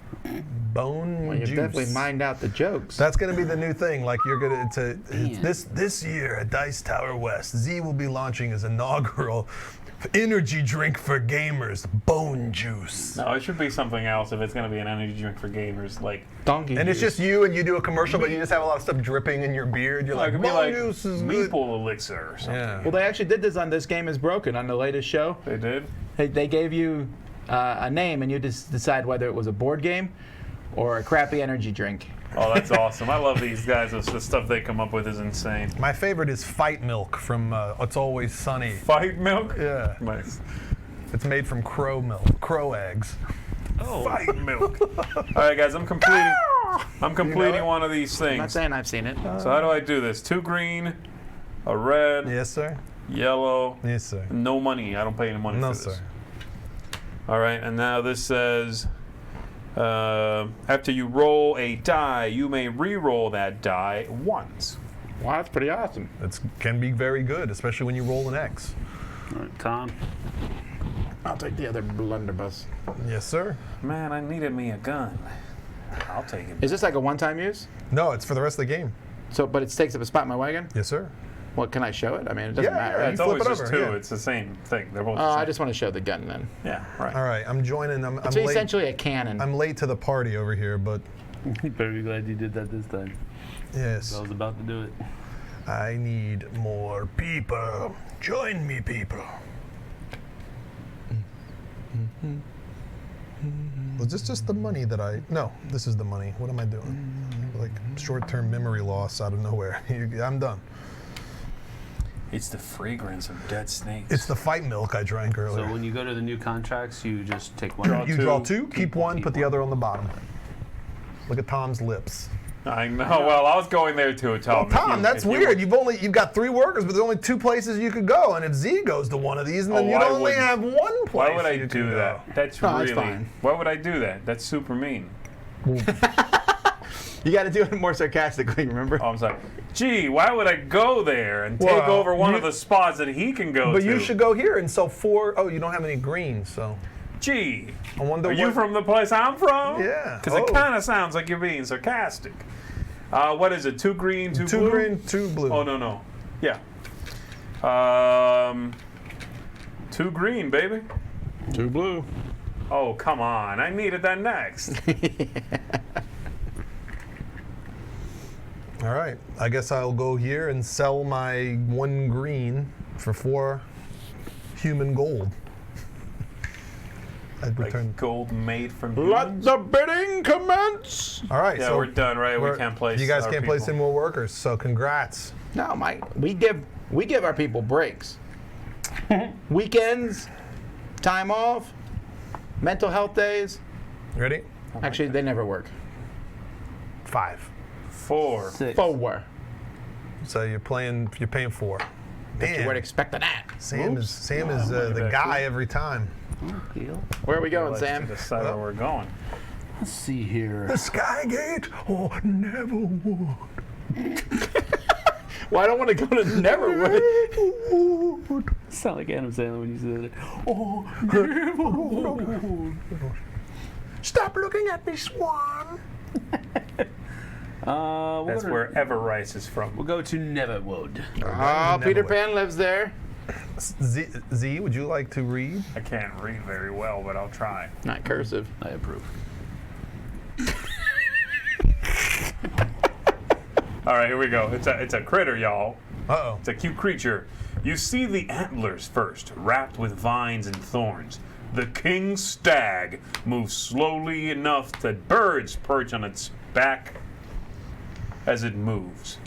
Bone Well, you juice. definitely mined out the jokes. That's going to be the new thing. Like you're going to Man. this year at Dice Tower West, Z will be launching his inaugural energy drink for gamers, Bone Juice. No, it should be something else if it's going to be an energy drink for gamers. Like, Donkey And it's juice. just you, and you do a commercial, but you just have a lot of stuff dripping in your beard. You're it like, could be Bone like Juice is good. maple elixir or something. Yeah. Well, they actually did this on This Game is Broken on the latest show. They did? They gave you a name, and you just decide whether it was a board game or a crappy energy drink. Oh, that's awesome. I love these guys. The stuff they come up with is insane. My favorite is Fight Milk from It's Always Sunny. Fight milk? Yeah. Nice. It's made from crow milk, crow eggs. Oh. Fight milk. All right, guys, I'm completing one of these I'm not things. saying I've seen it. So how do I do this? 2 green, a red, Yes, sir. yellow, Yes, sir. no money. I don't pay any money No, for this. sir. All right, and now this says, after you roll a die, you may re-roll that die once. Wow, that's pretty awesome. It can be very good, especially when you roll an X. All right, Tom. I'll take the other blunderbuss. Yes, sir. Man, I needed me a gun. I'll take it. Is this like a one-time use? No, it's for the rest of the game. So, but it takes up a spot in my wagon? Yes, sir. What, can I show it? I mean, it doesn't Yeah, matter. yeah, right? It's flip always it just over, 2. yeah. It's the same thing. They're both Oh, the I same. just want to show the gun then. Yeah, right. All right, I'm joining. I'm It's late. essentially a cannon. I'm late to the party over here, but You better be glad you did that this time. yes, I was about to do it. I need more people. Join me, people. Was this just the money that I... No, this is the money. What am I doing? Like short-term memory loss out of nowhere. I'm done. It's the fragrance of dead snakes. It's the fight milk I drank earlier. So when you go to the new contracts, you just take one. Draw You two, draw 2, keep 1, keep put the one. other on the bottom. Look at Tom's lips. I know. Well, I was going there too, Tom. Well, Tom, that's weird. You've got 3 workers, but there's only 2 places you could go. And if Z goes to one of these, and then you'd only have 1 place. Why would I you do could that? go. That's No, really. that's fine. Why would I do that? That's super mean. You got to do it more sarcastically, remember? Oh, I'm sorry. Gee, why would I go there and take Well, over one of the spots that he can go But to? you should go here and sell 4. Oh, you don't have any greens, so. Gee, I wonder are you what- from the place I'm from? Yeah. Because it Oh. kind of sounds like you're being sarcastic. What is it? 2 green, 2 blue? 2 green, 2 blue. Oh, no. Yeah. 2 green, baby. 2 blue. Oh, come on. I needed that next. All right. I guess I'll go here and sell my 1 green for 4 human gold. I'd return. Like gold made from Let humans? the bidding commence. All right. Yeah, so we're done, right? We can't place You guys our can't place people. any more workers, so congrats. No, Mike. We give our people breaks. Weekends, time off, mental health days. Ready? Actually, they never work. 5. 4. 6. 4. So you're paying 4. You weren't Man, expecting that. Sam is the that guy cool? every time. Deal. Where are we going, Let's Sam? decide where we're going. Let's see here. Skygate or Neverwood. Well, I don't want to go to Neverwood. Sound like Adam Sandler when you said it. Oh, Stop looking at me, Swan. That's we'll where Everrice is from. We'll go to Neverwood. Oh, Peter Pan lives there. Z, would you like to read? I can't read very well, but I'll try. Not cursive. I approve. All right, here we go. It's a critter, y'all. Uh-oh. It's a cute creature. You see the antlers first, wrapped with vines and thorns. The king stag moves slowly enough that birds perch on its back as it moves.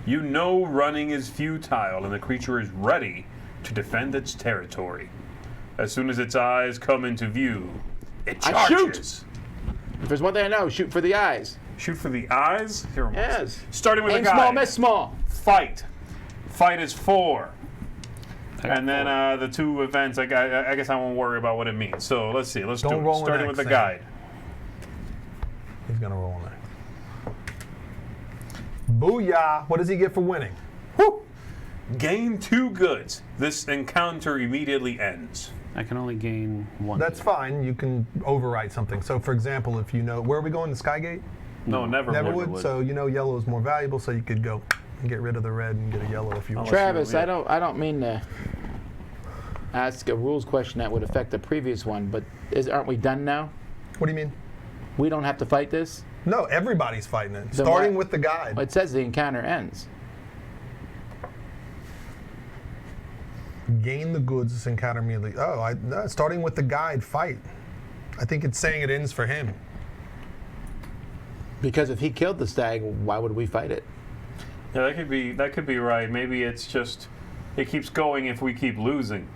You know running is futile and the creature is ready to defend its territory. As soon as its eyes come into view, it I shoot! charges. If there's one thing I know, shoot for the eyes. Shoot for the eyes? Here, Yes. starting with Aim the guy. small, miss small. Fight. Fight is 4. And then the 2 events, I guess I won't worry about what it means. So let's see. Let's Don't do it. roll an Starting X, with the Sam. guide. He's gonna roll an X. Booyah! What does he get for winning? Woo! Gain 2 goods. This encounter immediately ends. I can only gain 1. That's fine. You can overwrite something. So, for example, if you know where are we going, to Skygate, No, never. Neverwood. So you know yellow is more valuable. So you could go and get rid of the red and get a yellow if you want. Travis, yeah. I don't mean to ask a rules question that would affect the previous one, but aren't we done now? What do you mean? We don't have to fight this? No, everybody's fighting it. Then Starting why- with the guide. It says the encounter ends. Gain the goods. This encounter immediately. Oh, no, starting with the guide. Fight. I think it's saying it ends for him. Because if he killed the stag, why would we fight it? Yeah, that could be right. Maybe it's just it keeps going if we keep losing.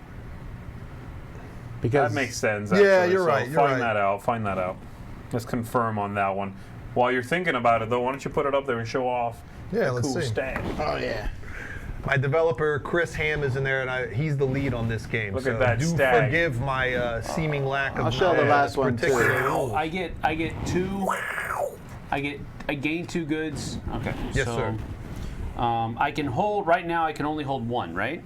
Because That makes sense. Yeah, actually. you're So right, you're find right. that out. Find that out. Let's confirm on that one. While you're thinking about it, though, why don't you put it up there and show off Yeah, the let's cool see. stag? Oh yeah. My developer Chris Ham is in there, and he's the lead on this game. Look so at that do stag. forgive my seeming lack of. I'll show the last one, too. particular rules. I get 2. I gain 2 goods. Okay. Yes, so, sir. I can hold right now. I can only hold 1, right?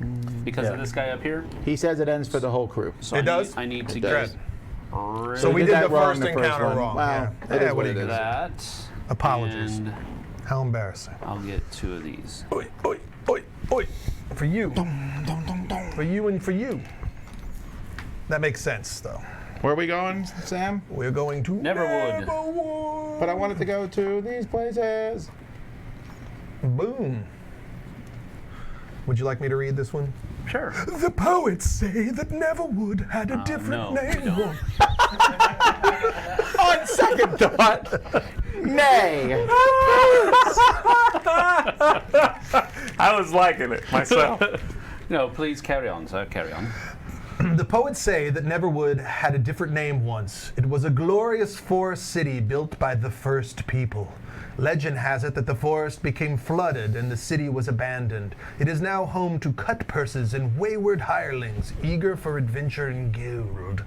Because of this guy up here. He says it ends for the whole crew. So It does? I need to It get does. rid So we did did that the wrong first the first encounter one. wrong. Wow. Yeah. It Yeah, is what are it you is. gonna that. Apologies. And How embarrassing. I'll get 2 of these. Oi, oi, oi, oi. For you. For you and for you. That makes sense, though. Where are we going, Sam? We're going to Neverwood. Neverwood. But I wanted to go to these places. Boom. Would you like me to read this one? Sure. The poets say that Neverwood had a different no, we name. don't. On second thought, nay. I was liking it myself. No, please carry on, sir. Carry on. The poets say that Neverwood had a different name once. It was a glorious forest city built by the first people. Legend has it that the forest became flooded and the city was abandoned. It is now home to cut purses and wayward hirelings, eager for adventure and gold.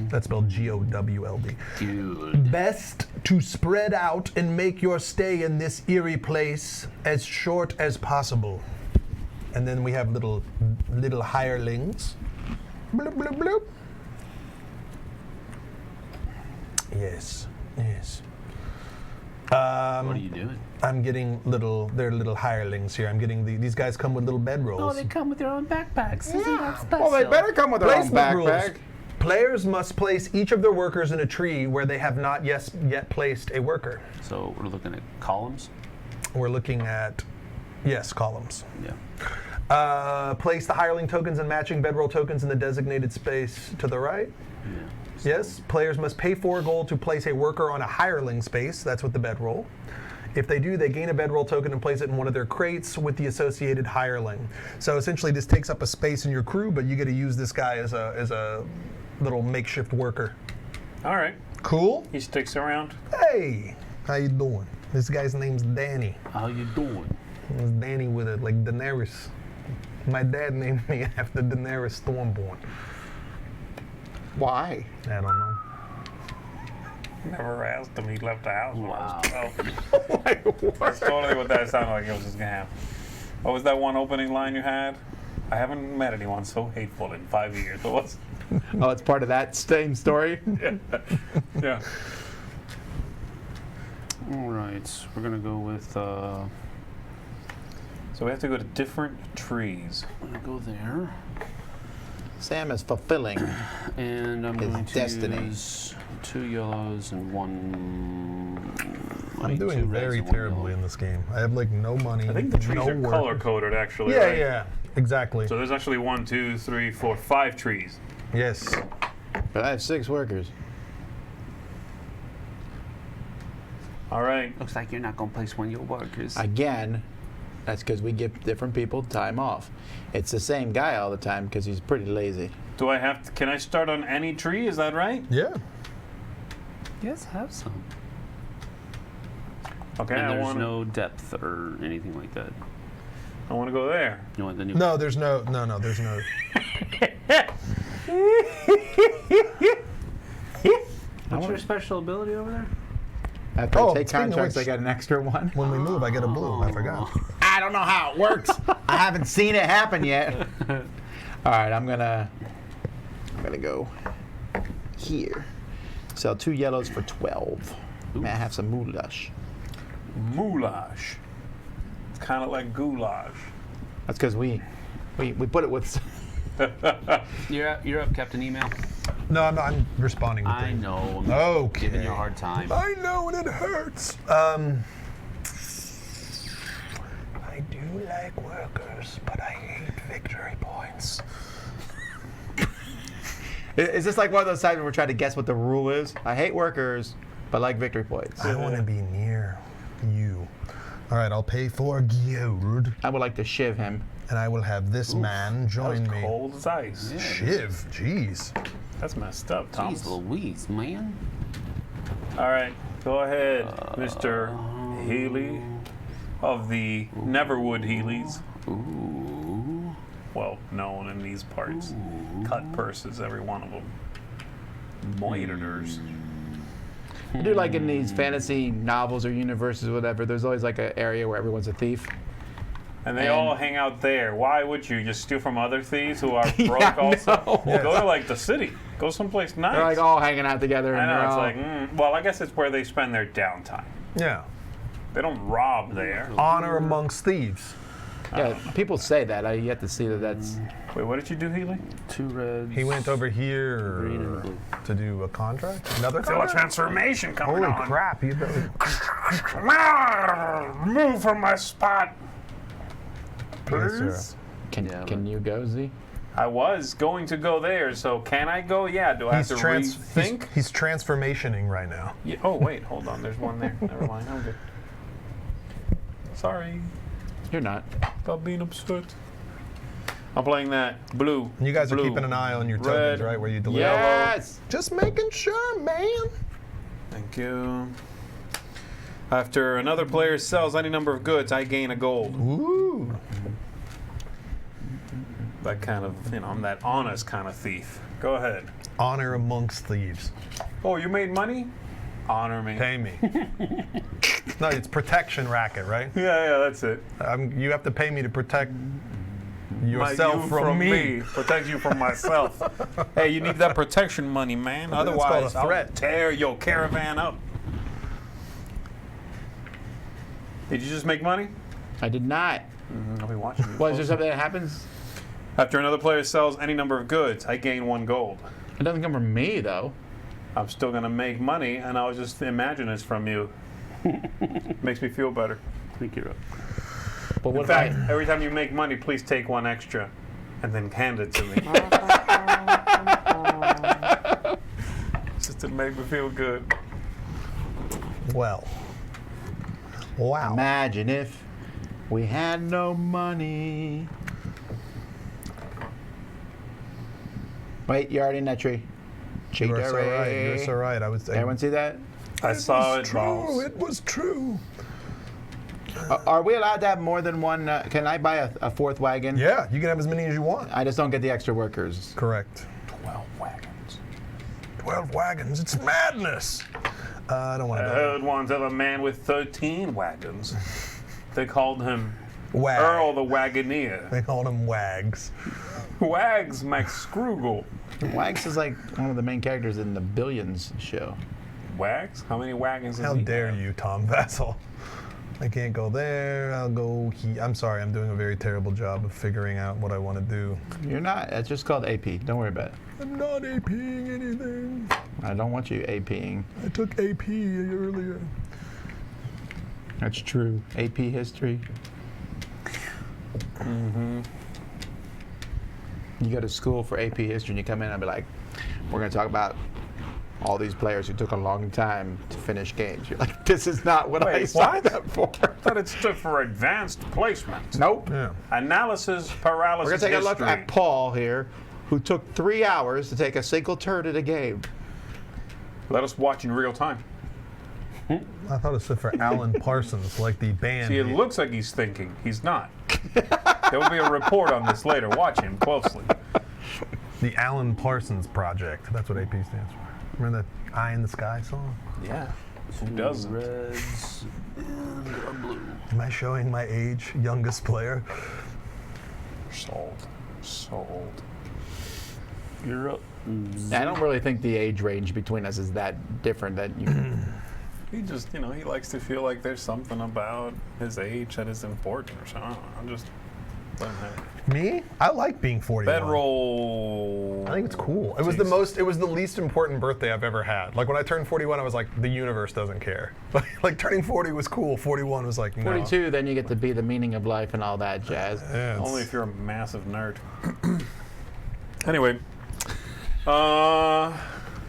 That's spelled G-O-W-L-D. Good. Best to spread out and make your stay in this eerie place as short as possible. And then we have little hirelings. Bloop, bloop, bloop. Yes. What are you doing? I'm getting they're little hirelings here. I'm getting these guys come with little bedrolls. Oh, they come with their own backpacks. Isn't that special? Well, they better come with their own Placement rules. backpack. Players must place each of their workers in a tree where they have not yet placed a worker. So we're looking at columns? We're looking at, yes, columns. Yeah. Place the hireling tokens and matching bedroll tokens in the designated space to the right. Yeah. Yes, players must pay 4 gold to place a worker on a hireling space. That's with the bedroll. If they do, they gain a bedroll token and place it in one of their crates with the associated hireling. So essentially, this takes up a space in your crew, but you get to use this guy as a little makeshift worker. All right. Cool. He sticks around. Hey, how you doing? This guy's name's Danny. How you doing? It's Danny with it, like Daenerys. My dad named me after Daenerys Stormborn. Why? I don't know. Never asked him. He left the house. Wow. That's totally what that sounded like. It was just gonna happen. What was that one opening line you had? I haven't met anyone so hateful in 5 years. What was? Oh, it's part of that same story? Yeah. All right. We're going to go with... So we have to go to different trees. I'm going to go there. Sam is fulfilling. And I'm His going to destiny. use 2 yellows and 1... I'm doing very terribly in this game. I have like no money. I think the trees no are work. color coded, actually. Yeah, right? yeah, exactly. So there's actually 1, 2, 3, 4, 5 trees. Yes. But I have 6 workers. All right. Looks like you're not going to place one of your workers. Again, that's because we give different people time off. It's the same guy all the time because he's pretty lazy. Do I have to? Can I start on any tree? Is that right? Yeah. Yes, have some. Okay. And I there's want. no depth or anything like that. I want to go there. You want the new... No, there's no. There's no. What's your special ability over there? After Oh, I take speaking of contracts, which- I got an extra one. When we move, I get a blue. I forgot. I don't know how it works. I haven't seen it happen yet. All right, I'm gonna go here. Sell 2 yellows for 12. May I have some moulash? Moulash. It's kind of like goulash. That's because we put it with. You're up, Captain Email. No, I'm responding to I things. know. I'm Okay. giving you a hard time. I know, and it hurts. I do like workers, but I hate victory points. Is this like one of those times where we're trying to guess what the rule is? I hate workers, but like victory points. I want to be near you. All right, I'll pay 4 gold, I would like to shiv him. and I will have this man That join was me. cold as ice. Yeah. Shiv, jeez. That's messed up, Tom. Jeez Louise, man. All right, go ahead, Mr. Healy of the Neverwood Healys. Ooh. Well, known in these parts. Cut purses, every one of them. Moiterners. I do like in these fantasy novels or universes or whatever, there's always like an area where everyone's a thief. And they And- all hang out there. Why would you? Just steal from other thieves who are broke Yeah, I also? know. Well, go to like the city. Go someplace nice. They're like all hanging out together. I And know, they're it's all, like, well, I guess it's where they spend their downtime. Yeah. They don't rob there. Honor amongst thieves. yeah, people say that. I yet to see that that's. Wait, what did you do, Healy? 2 reds. He went over here Green and blue. to do a contract. Another Feel a contract? transformation coming Holy on. crap! You better. Move from my spot. Yes, sir. Please. Can you go, Z? I was going to go there, so can I go? Yeah, do I have to rethink? He's transformationing right now. Yeah. Oh, wait, hold on. There's one there. Never mind. I'm good. Sorry You're not. about being upset. I'm playing that blue. You guys are blue, keeping an eye on your red, tokens, right? Where you deliver. Yes. Just making sure, man. Thank you. After another player sells any number of goods, I gain a gold. Ooh. That kind of, I'm that honest kind of thief. Go ahead. Honor amongst thieves. Oh, you made money? Honor me. Pay me. No, it's protection racket, right? Yeah, that's it. You have to pay me to protect yourself You from me. Protect you from myself. Hey, you need that protection money, man. I think it's called Otherwise, a threat. I'll tear your caravan up. Did you just make money? I did not. I'll be watching you. What, is there something that happens? After another player sells any number of goods, I gain 1 gold. It doesn't come from me, though. I'm still gonna make money, and I'll just imagine it's from you. Makes me feel better. I think you're up. But In what fact, if every time you make money, please take 1 extra, and then hand it to me. Just to make me feel good. Well. Wow. Imagine if we had no money. Wait, you're already in that tree. You are so right. You're so right. Everyone see that? I saw it, True. balls. It was true. Are we allowed to have more than one? Can I buy a 4th wagon? Yeah, you can have as many as you want. I just don't get the extra workers. Correct. 12 wagons. 12 wagons. It's madness. I don't want I to. heard once of a man with 13 wagons. They called him Wag. Earl the Wagoneer. They called him Wags. Wags Max Scroogle. Wags is like one of the main characters in the Billions show. Wags? How many wagons does How he dare have? you, Tom Vassal? I can't go there. I'll go. I'm sorry. I'm doing a very terrible job of figuring out what I want to do. You're not. It's just called AP. Don't worry about it. I'm not APing anything. I don't want you APing. I took AP earlier. That's true. AP history. Mm-hmm. You go to school for AP history and you come in and be like, we're going to talk about all these players who took a long time to finish games. You're like, this is not what I Wait, signed what? up for. I thought it stood for advanced placement. Nope. Yeah. Analysis paralysis We're going to take a look history. at Paul here, who took 3 hours to take a single turn at a game. Let us watch in real time. I thought it stood for Alan Parsons, like the band. See, it looks like he's thinking. He's not. There will be a report on this later. Watch him closely. The Alan Parsons Project. That's what AP stands for. Remember that Eye in the Sky song? Yeah. Who doesn't? Reds and a blue. Am I showing my age, youngest player? So old. You're up. I don't really think the age range between us is that different that you. He just, he likes to feel like there's something about his age that is important or something. I'm just let him have it. Me? I like being 41. Bedroll. I think it's cool. It was the least important birthday I've ever had. Like when I turned 41, I was like, the universe doesn't care. Like turning 40 was cool. 41 was like, no. 42, then you get to be the meaning of life and all that jazz. Yeah, it's- Only if you're a massive nerd. Anyway.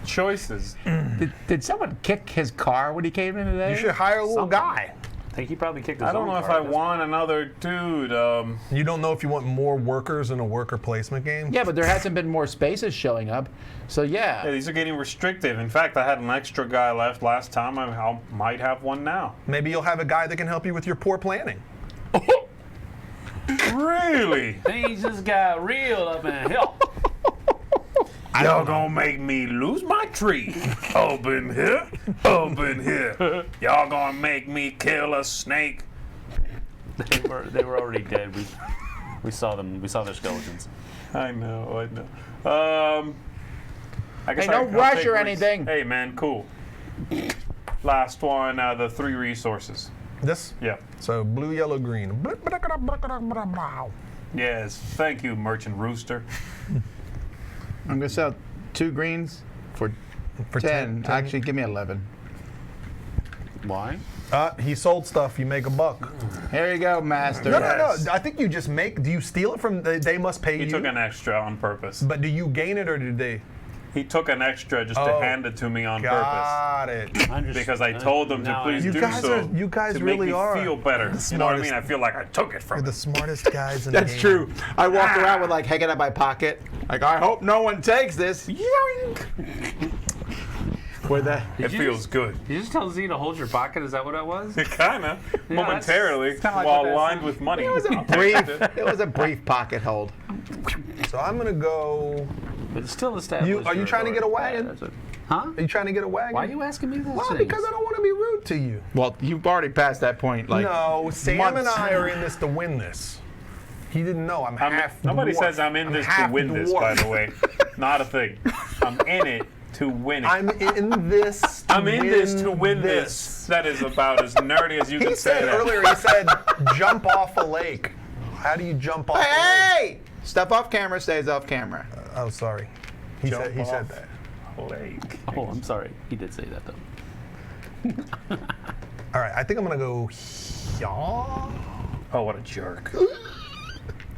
Choices. Did someone kick his car when he came in today? you should hire a little guy. I think he probably kicked his I don't own know if car I at this want another dude. You don't know if you want more workers in a worker placement game? Yeah, but there hasn't been more spaces showing up. So Yeah, yeah. these are getting restrictive. In fact, I had an extra guy left last time. I might have one now. Maybe you'll have a guy that can help you with your poor planning. Really? Things just got real up in here. Y'all gonna make me lose my tree. Up in here. Y'all gonna make me kill a snake. They were already dead. We saw them. We saw their skeletons. I know. I guess Hey, no I'll rush take or Reese. anything. Hey, man, cool. Last one, the 3 resources. This? Yeah. So blue, yellow, green. Yes. Thank you, Merchant Rooster. I'm going to sell 2 greens for 10. Actually, give me 11. Why? He sold stuff. You make a buck. Here you go, master. No. Yes. I think you just make. Do you steal it from? They must pay He you. took an extra on purpose. But do you gain it or do they? He took an extra just to hand it to me on purpose. Got it. Because I told them to please You do guys so. are- you guys to really make me are feel better. the You know what I smartest- mean? I feel like I took it from You're him. the smartest guys in the That's game. true. I walk around with like hanging out my pocket. Like, I hope no one takes this. Yoink! Where that? It feels good. Did you just tell Z to hold your pocket? Is that what that was? Kinda. Momentarily, that's kinda like while what that lined sounds- with money. It was a brief. It was a brief pocket hold. So I'm gonna go. But it's still established. Are you trying to get a wagon? That's it. Huh? Are you trying to get a wagon? Why are you asking me this? Well, because I don't want to be rude to you. Well, you've already passed that point. Like No, Sam months. and I are in this to win this. He didn't know. I'm half. Nobody dwarf. says I'm in this to half win this, dwarf. by the way. Not a thing. I'm in it to win it. I'm in this. I'm in this to win this. That is about as nerdy as you He can say said that. earlier. He said, "Jump off a lake." How do you jump off? A lake? Hey! Stuff off camera stays off camera. Oh, sorry. He Jump said off that. Lake. Oh, I'm sorry. He did say that though. All right. I think I'm gonna go. Yeah. Oh, what a jerk.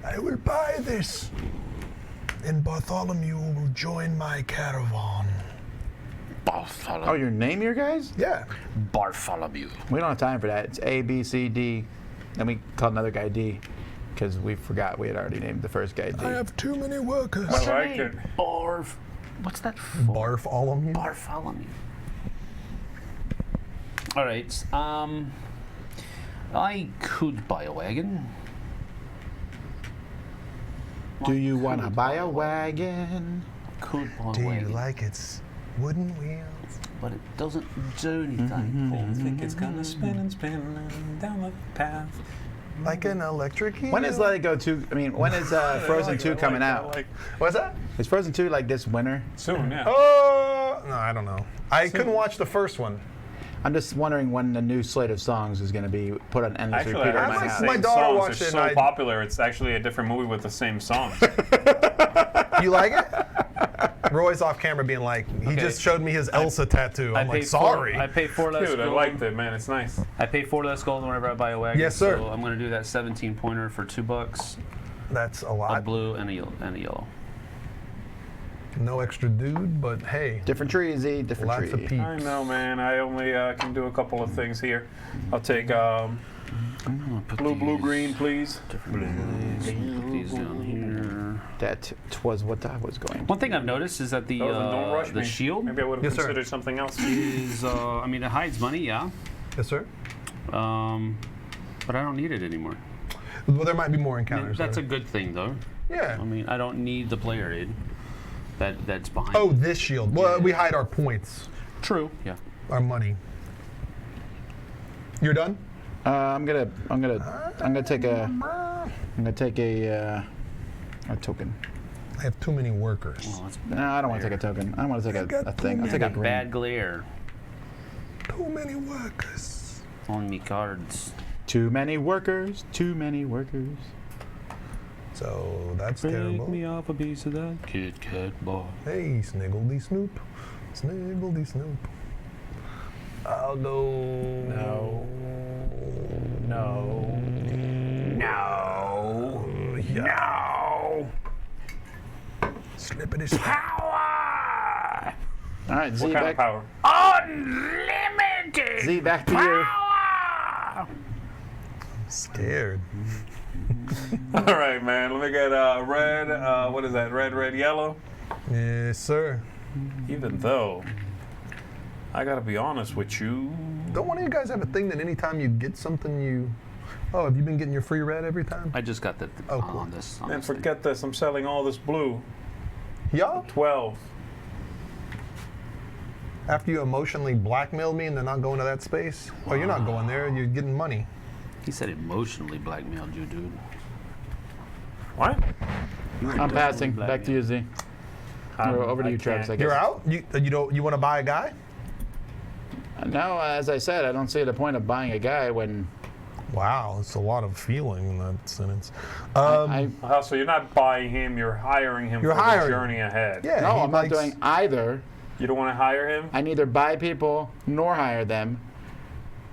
I will buy this, and Bartholomew will join my caravan. Oh, you name your guys? Yeah. Bartholomew. We don't have time for that. It's A, B, C, D. Then we called another guy D because we forgot we had already named the first guy D. I have too many workers. I like it. Barf. What's that for? Bartholomew. Bartholomew. All right. I could buy a wagon. Do you want to buy a wagon? Could buy a Do you wagon, like its wooden wheels? but it doesn't do anything for me. think it's gonna spin and spin down the path. Like an electric eel? When is Let It Go 2? I mean, when is Frozen 2 coming out? What's that? Is Frozen 2 like this winter? Soon, yeah. Oh, no, I don't know. I couldn't watch the first one. I'm just wondering when the new slate of songs is going to be put on endless Actually, repeat I at heard my like the house. same my daughter songs watched are it so and I- popular, it's actually a different movie with the same songs. You like it? Roy's off camera being like, he just showed me his Elsa tattoo. I'm like, sorry. I pay 4 less Dude, I gold. liked it, man. It's nice. I pay 4 less gold whenever I buy a wagon. Yes, sir. So I'm going to do that 17 pointer for $2, That's a a lot. blue and a yellow. No extra dude, but hey, Different tree, Z, different lots tree. of peeps. I know, man. I only can do a couple of things here. I'll take blue, green, please. Different plays. Put these down here. That was what I was going. One thing I've noticed is that the Oh, then don't rush the me. shield Maybe I would have Yes, sir. considered something else. is I mean it hides money, yeah, Yes, sir. but I don't need it anymore. Well, there might be more I mean, encounters. that's a though. good thing though. Yeah. I mean I don't need the player aid. That's behind. Oh, this shield. Well, we hide our points, true. Yeah. our money. You're done? I'm gonna take a token. I have too many workers. Well, that's No, I don't want to take a token. I want to take a thing. I'll take a green. bad glare Too many workers. on me cards. Too many workers. Too many workers. So that's Break terrible. me off a piece of that Kit Kat bar. Hey, Sniggledy Snoop. Sniggledy Snoop. I'll go. No. No. No. No. Slippity slip. Power! All right, Z What kind back. of power? Unlimited Z back to you. power! Scared. All right, man. Let me get red. What is that? Red, yellow. Yes, sir. Even though, I gotta be honest with you. Don't one of you guys have a thing that anytime you get something you... Oh, have you been getting your free red every time? I just got the Oh, cool. on this. On And this thing. forget this. I'm selling all this blue. Y'all? 12. After you emotionally blackmailed me into not going to that space? Oh, you're not going there. You're getting money. He said emotionally blackmailed you, dude. What? I'm passing. Back to you, Z. Over to you, Travis. I guess. You're out? You want to buy a guy? No, as I said, I don't see the point of buying a guy when Wow, it's a lot of feeling in that sentence. I So you're not buying him. You're hiring him You're for hiring. the journey ahead. Yeah, no, he I'm not likes- doing either. You don't want to hire him? I neither buy people nor hire them.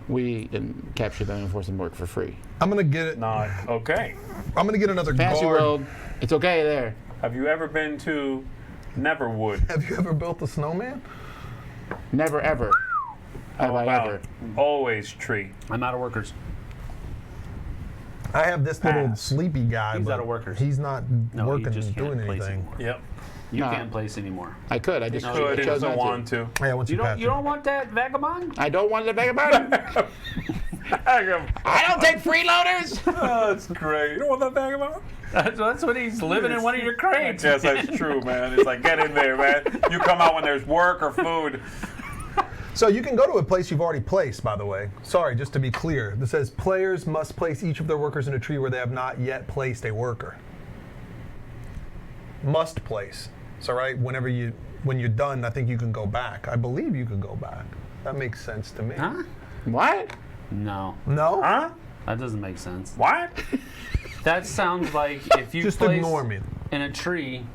We can capture them and force them to work for free. I'm gonna get it. Not okay. I'm gonna get another Fantasy guard. world, it's okay there. Have you ever been to Neverwood? Have you ever built a snowman? Never ever have How I about ever. Always tree. I'm out of workers. I have this little Pass. sleepy guy, He's but out of workers. he's not No, he working just and can't doing place anything. anymore. Yep. You No. can't place anymore. I could. I just No, Good, you he chose doesn't not want to. Yeah, once You pass don't. You don't want that vagabond? I don't want to vagabond. I don't take freeloaders. Oh, that's great. You don't want that vagabond? That's what he's living in one of your crates. Yes, that's true, man. It's like, get in there, man. You come out when there's work or food. So you can go to a place you've already placed, by the way. Sorry, just to be clear. This says players must place each of their workers in a tree where they have not yet placed a worker. Must place. So when you're done, I think you can go back. I believe you can go back. That makes sense to me. Huh? What? No, No? Huh? that doesn't make sense. What? That sounds like if you Just place ignore me. in a tree,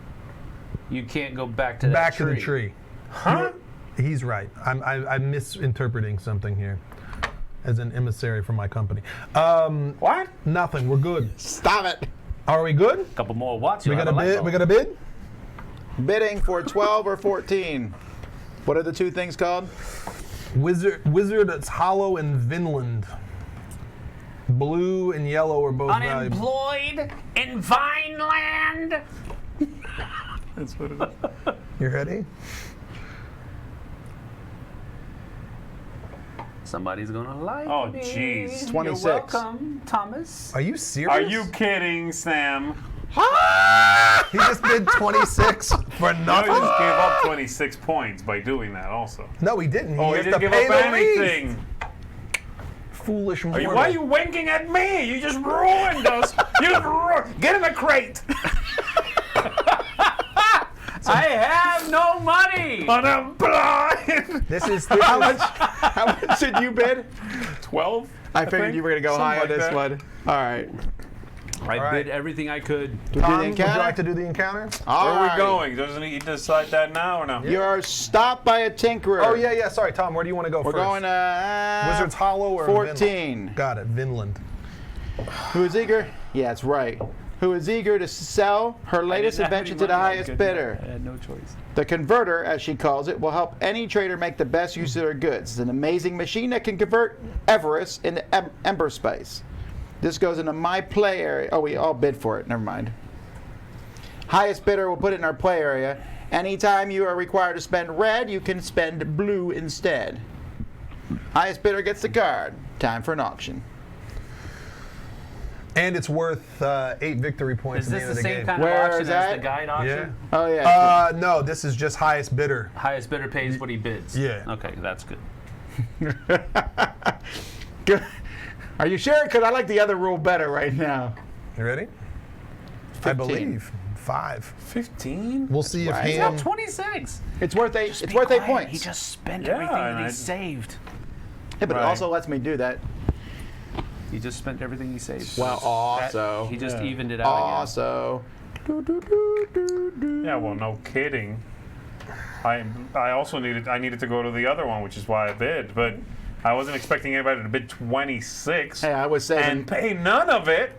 you can't go back to that Back tree. to the tree. Huh? He's right. I'm misinterpreting something here as an emissary from my company. What? Nothing. We're good. Stop it. Are we good? A couple more watts. We you'll got have a light bid? bulb. We got a bid? Bidding for 12 or 14. What are the two things called? Wizard that's hollow in Vinland. Blue and yellow are both valuable. Unemployed in Vinland. That's what it is. You ready? Somebody's gonna like Oh, me. jeez. 26. You're welcome, Thomas. Are you serious? Are you kidding, Sam? He just bid 26 for No, he nothing? just gave up 26 points by doing that also. No, he didn't. Oh, he has didn't to give pay up the lease. anything. Foolish mortal. Why are you winking at me? You just ruined us. Get in the crate. I have no money. Unemployed. This is How much did you bid? 12? I figured you were going to go Something high on like this that. one. All right. I All bid right. everything I could. Do we do Tom, the would you encounter? like to do the encounter? All Where are we right. going? Doesn't he decide that now or no? You're stopped by a tinkerer. Oh, yeah. Sorry, Tom. Where do you want to go We're first? going to Wizard's Hollow or 14. Vinland? Got it. Vinland. Who is eager? Yeah, that's right. Who is eager to sell her latest invention to the highest bidder. I had no choice. The converter, as she calls it, will help any trader make the best use of their goods. It's an amazing machine that can convert Everest into ember space. This goes into my play area. Oh, we all bid for it. Never mind. Highest bidder will put it in our play area. Anytime you are required to spend red, you can spend blue instead. Highest bidder gets the card. Time for an auction. And it's worth 8 victory points Is at this the end the of the same game. kind of Where auction is as that? the guide auction? Oh, yeah. No, this is just highest bidder. Highest bidder pays what he bids. Yeah. Okay, that's good. Good. Are you sure? Because I like the other rule better right now. You ready? 15. I believe 5. 15? We'll see if Right. He's got hand. 26. It's worth 8. Just It's be worth 8 quiet. points. He just spent Yeah, everything and that he I- saved. Yeah, but it Right. also lets me do that. He just spent everything he saved. Well, That- also. he just Yeah. evened it out again. Also. Yeah, well, no kidding. I also needed to go to the other one, which is why I bid, but I wasn't expecting anybody to bid 26 Hey, I was saving. and pay none of it.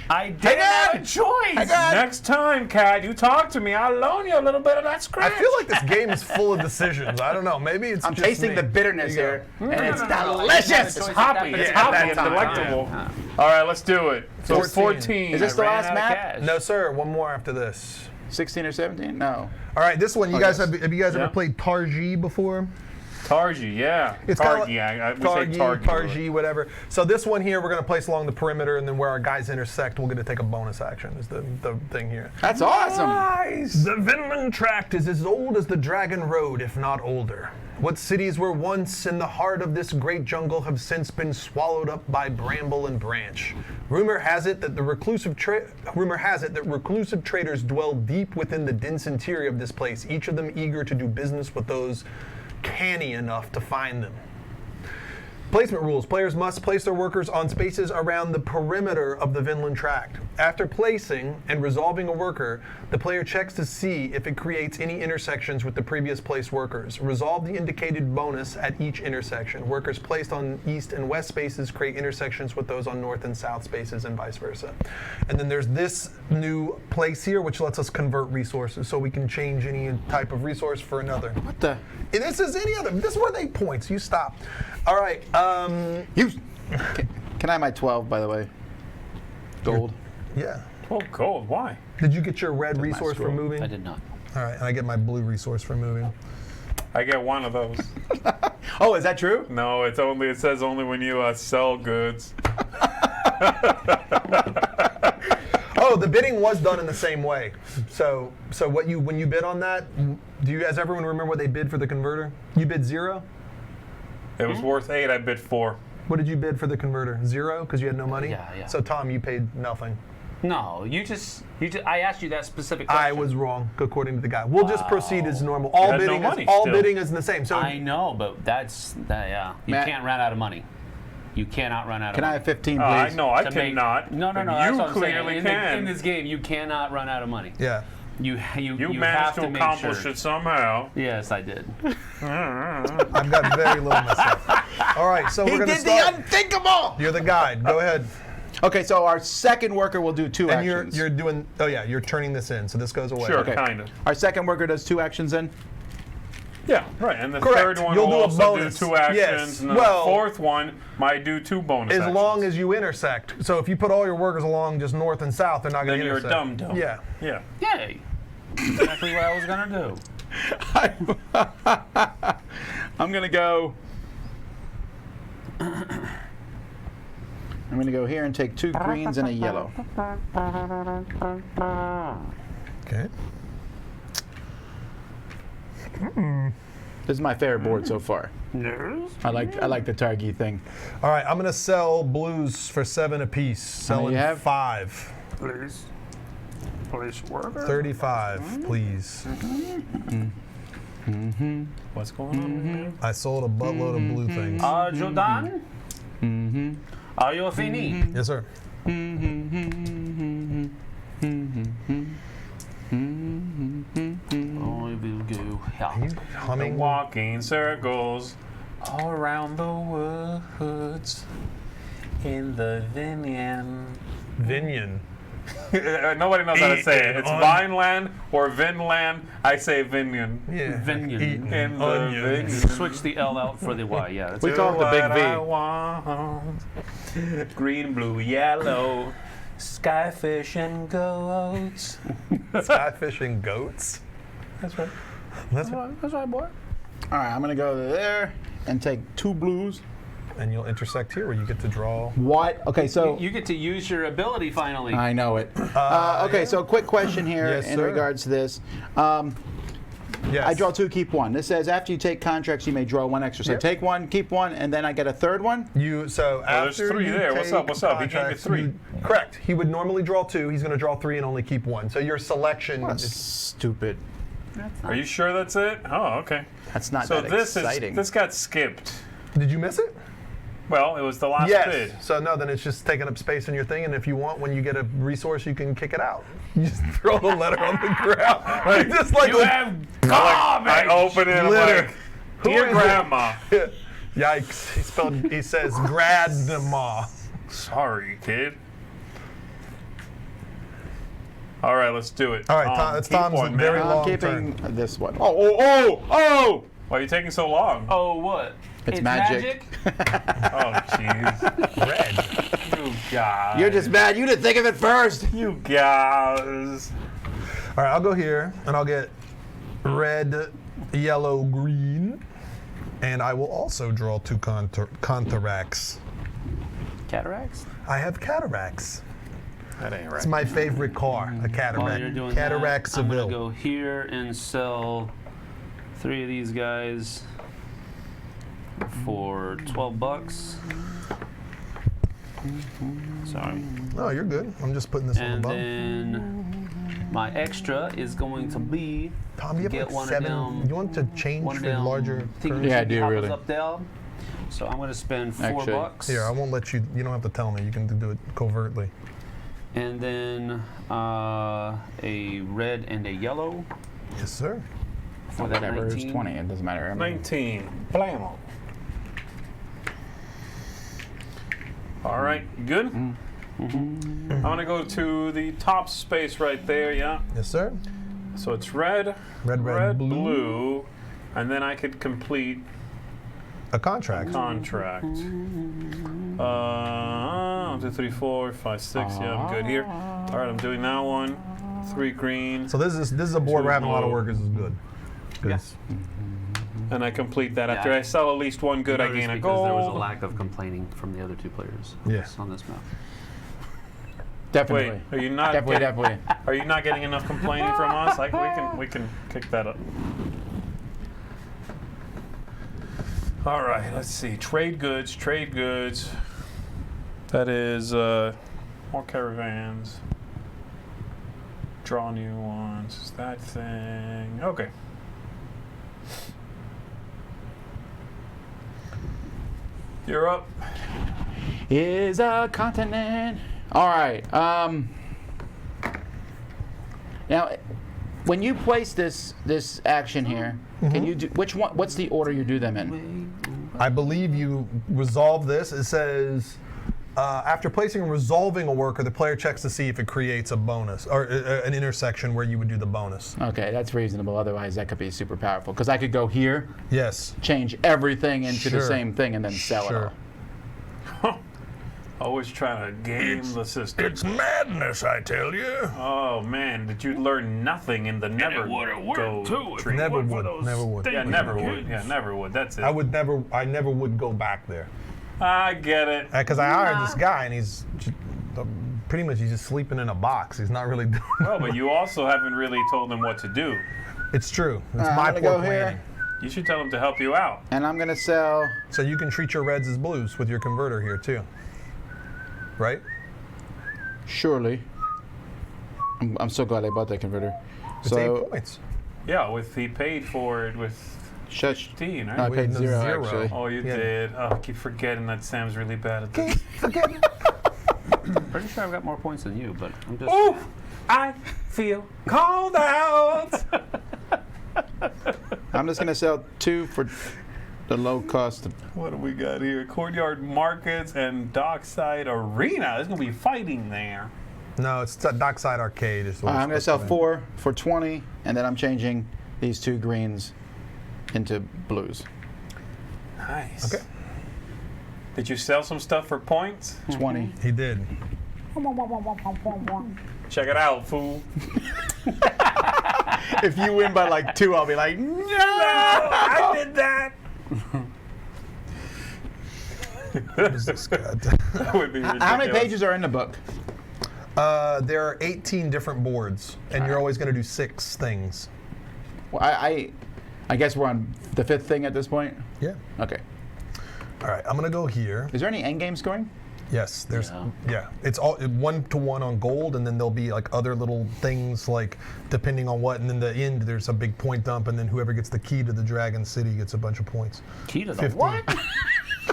I didn't have a on! choice. Hang on! Next time, Cat, you talk to me, I'll loan you a little bit of that I scratch. feel like this game is full of decisions. I don't know. Maybe it's I'm just tasting me. the bitterness There you here, and it's No, I didn't delicious. have a It's choice at hoppy. that It's time. hoppy At and that time. delectable. Yeah. All right, let's do it. So 14. Is this the I ran last out of map? cash. No, sir. One more after this. 16 or 17? No. All right, this one. You guys have you guys Yeah. ever played Targi before? Targi, yeah. It's Targi, kinda we say Targi. Targi, whatever. So this one here, we're going to place along the perimeter, and then where our guys intersect, we're going to take a bonus action. Is the thing here. That's awesome. Nice. The Vinland tract is as old as the Dragon Road, if not older. What cities were once in the heart of this great jungle have since been swallowed up by bramble and branch. Rumor has it that reclusive traders dwell deep within the dense interior of this place, each of them eager to do business with those canny enough to find them. Placement rules. Players must place their workers on spaces around the perimeter of the Vinland tract. After placing and resolving a worker, the player checks to see if it creates any intersections with the previous placed workers. Resolve the indicated bonus at each intersection. Workers placed on east and west spaces create intersections with those on north and south spaces, and vice versa. And then there's this new place here, which lets us convert resources, so we can change any type of resource for another. What the? This is any other. This is worth 8 points. You stop. All right. You. Can I have my 12, by the way? Gold. Yeah. Oh, gold. Why? Did you get your red resource for scroll. moving? I did not. All right, and I get my blue resource for moving. I get one of those. Oh, is that true? No, it says only when you sell goods. Oh, the bidding was done in the same way. So when you bid on that, does everyone remember what they bid for the converter? You bid 0? It was worth 8. I bid 4. What did you bid for the converter? 0 because you had no money? Yeah. So Tom, you paid nothing. No, you just. I asked you that specific question. I was wrong according to the guy. We'll just proceed as normal. You All had no bidding money is all still. bidding is the same. So I know, but yeah. You Matt- can't run out of money. You cannot run out of Can I money. have 15, please? I know, I To make- cannot. No. But That's you what I'm saying. clearly In can. this game, you cannot run out of money. yeah. You You have managed to to make accomplish sure. it somehow. Yes, I did. I've got very little myself. All right, so He we're going to did the start. unthinkable! You're the guide. Go ahead. Okay, so our second worker will do 2 And actions. you're doing. Oh yeah, you're turning this in, so this goes away. Sure, Okay. kind of. Our second worker does 2 actions then? Yeah, right. And the Correct. third one You'll will do a also bonus. do 2 actions. Yes. And then Well- the fourth one might do 2 bonus As actions. long as you intersect. So if you put all your workers along just north and south, they're not going Then to you're a intersect. dum-dum. Yeah. Yeah. Yay! Exactly what I was gonna do. I'm going to go... I'm going to go here and take 2 greens and a yellow. Okay. This is my favorite board so far. I like the Targi thing. All right, I'm going to sell blues for 7 apiece. Selling you have? 5. Please. Police worker. 35, please. What's going on? I sold a buttload of blue things. Are you done? Are you fini? Yes, sir. I will go. Yeah. Humming. Walking circles all around the woods in the Vinland. Vinion. Nobody knows how to say it. It's Eating Vineland or Vinland. I say Vinland. Yeah. Vinion. Eating In the onions. Vinland. Switch the L out for the Y. Yeah. That's We it. call it the What big I V. want. Green, blue, yellow. Skyfish and goats. Skyfish and goats. That's right. That's right. That's right, boy. All right, I'm going to go there and take 2 blues. And you'll intersect here where you get to draw. What? Okay, so... You get to use your ability finally. I know it. Okay, so quick question here Yes, in sir. regards to this. Yes. I draw 2, keep 1. This says after you take contracts, you may draw 1 extra. So Yep. take 1, keep 1, and then I get a third one? There's there's 3 you there. What's take up? What's up? He gave you contracts, 3. Correct. He would normally draw 2. He's going to draw 3 and only keep 1. So your selection. That's stupid. Are you sure that's it? Oh, okay. That's not So that this exciting. this got skipped. Did you miss it? Well, it was the last Yes. bid. So no, then it's just taking up space in your thing, and if you want, when you get a resource, you can kick it out. You just throw the letter on the ground. Right. Just like You have garbage. I open it. I'm Litter. like, Who dear is it?" grandma. Yikes! He says grandma. Sorry, kid. All right, let's do it. All right, Tom, it's keep Tom's one, very man. long I'm keeping turn. this one. Oh! Why are you taking so long? Oh, what? It's magic. Oh, jeez. Red. You guys. You're just mad you didn't think of it first. You guys. All right, I'll go here, and I'll get red, yellow, green, and I will also draw 2 cataracts. Cataracts? I have cataracts. That ain't It's right. my favorite car, a While cataract. you're doing Cataract that, I'm Seville. gonna go here and sell 3 of these guys for $12. Sorry. Oh, you're good. I'm just putting this on the And bottom. then my extra is going to be Tom, you have get like one of 7. them- You want to change one of for them larger thingy currency? Yeah, I do, hoppers really. up there. So I'm going to spend Actually, $4. Here, I won't let you. You don't have to tell me. You can do it covertly. And then a red and a yellow Yes, sir. for that Whatever, 19. it's 20. It doesn't matter. I mean, 19. Blammo. All right, good? I'm going to go to the top space right there, yeah. Yes, sir. So it's red, Red, blue. blue, and then I could complete A contract. Contract. 1, 2, 3, 4, 5, 6. Yeah, I'm good here. All right, I'm doing that one. 3 green. So this is a board 2 where having a lot of blue. workers is good. Yes. And I complete that. Yeah. After I sell at least 1 good, I Notice gain a because there was a gold. lack of complaining from the other 2 players. Yes. On this map. Definitely. Wait, are you not? Definitely. Are you not getting enough complaining from us? Like we can kick that up. All right, let's see. Trade goods. Trade goods. That is more caravans. Draw new ones. That thing. Okay. You're up. Is a continent. All right. Now, when you place this action here, can you do which one? What's the order you do them in? I believe you resolve this. It says, after placing and resolving a worker, the player checks to see if it creates a bonus or an intersection where you would do the bonus. Okay, that's reasonable. Otherwise, that could be super powerful. Because I could go here, Yes. change everything into the Sure. same thing, and then sell it all. Always trying to game the system. It's madness, I tell you. Oh man, did you learn nothing in the Neverwood tree? Neverwood. Yeah, Neverwood. Yeah, Neverwood. That's it. I never would go back there. I get it. Because I hired this guy and he's just, pretty much he's just sleeping in a box. He's not really doing Well, but you also haven't really told him what to do. It's true. It's I'm my gonna poor go here. planning. You should tell him to help you out. And I'm gonna sell. So you can treat your reds as blues with your converter here too. Right? Surely. I'm so glad I bought that converter. It's So 8 points. Yeah, he paid for it with shush. 15, right? No, I paid No, 0 zero. actually. Oh, you Yeah. did. Oh, I keep forgetting that Sam's really bad at this. Pretty sure I've got more points than you, but I'm just. Ooh, I feel called out. I'm just gonna sell 2 for the low cost. What do we got here? Courtyard markets and dockside arena. There's gonna be fighting there. No, it's a dockside arcade. Is what I'm gonna it's sell supposed to 4 for 20, and then I'm changing these 2 greens into blues. Nice. Okay. Did you sell some stuff for points? 20. be. He did. Check it out, fool. If you win by like 2, I'll be like, no! I did that. What is this guy? That would be ridiculous. How many pages are in the book? There are 18 different boards, and you're always going to do 6 things. Well, I guess we're on the 5th thing at this point. Yeah. Okay. All right, I'm going to go here. Is there any end game scoring? Yes, there's Yeah. yeah. It's all 1-to-1 on gold, and then there'll be like other little things like depending on what, and then the end there's a big point dump, and then whoever gets the key to the Dragon City gets a bunch of points. Key to the 15. what?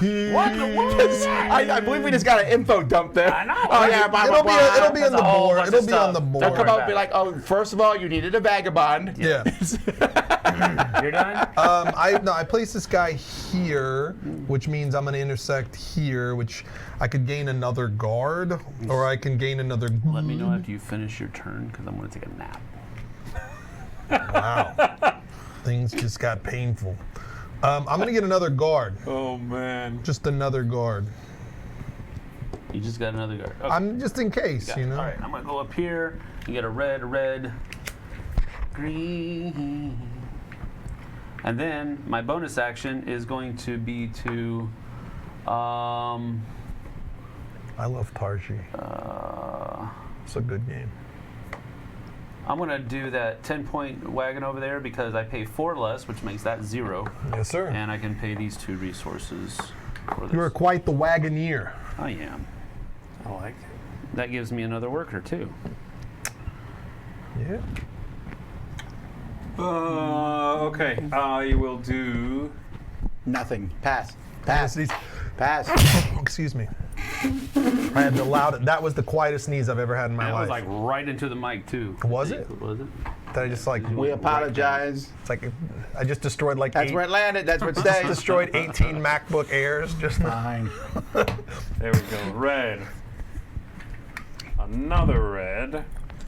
Key. I believe we just got an info dump there. I know. Oh yeah, blah, blah, blah. It'll be on That's the a whole board. bunch It'll of be on the stuff. board. They'll come out and be back. like, oh, first of all, you needed a vagabond. Yeah. You're done? I placed this guy here, which means I'm going to intersect here, which I could gain another guard, or I can gain another. Let me know after you finish your turn, because I'm going to take a nap. Wow. Things just got painful. I'm going to get another guard. Oh man. Just another guard. You just got another guard. Okay. I'm just in case, Got you it. know. All right, I'm going to go up here and get a red, green. And then my bonus action is going to be to, I love Tarji. It's a good game. I'm going to do that 10-point wagon over there because I pay 4 less, which makes that 0. Yes, sir. And I can pay these 2 resources for this. You are quite the wagoneer. I am. I like it. That gives me another worker, too. Yeah. Okay. I will do. Nothing. Pass. Pass. Pass. Excuse me. I had the loud. That was the quietest sneeze I've ever had in my That was life. like right into the mic, too. Was it? Was it? That I just like. We apologize. It's like I just destroyed like. That's where it landed. That's where it stays. Destroyed 18 MacBook Airs. Just. Fine. There we go. Red. Another red.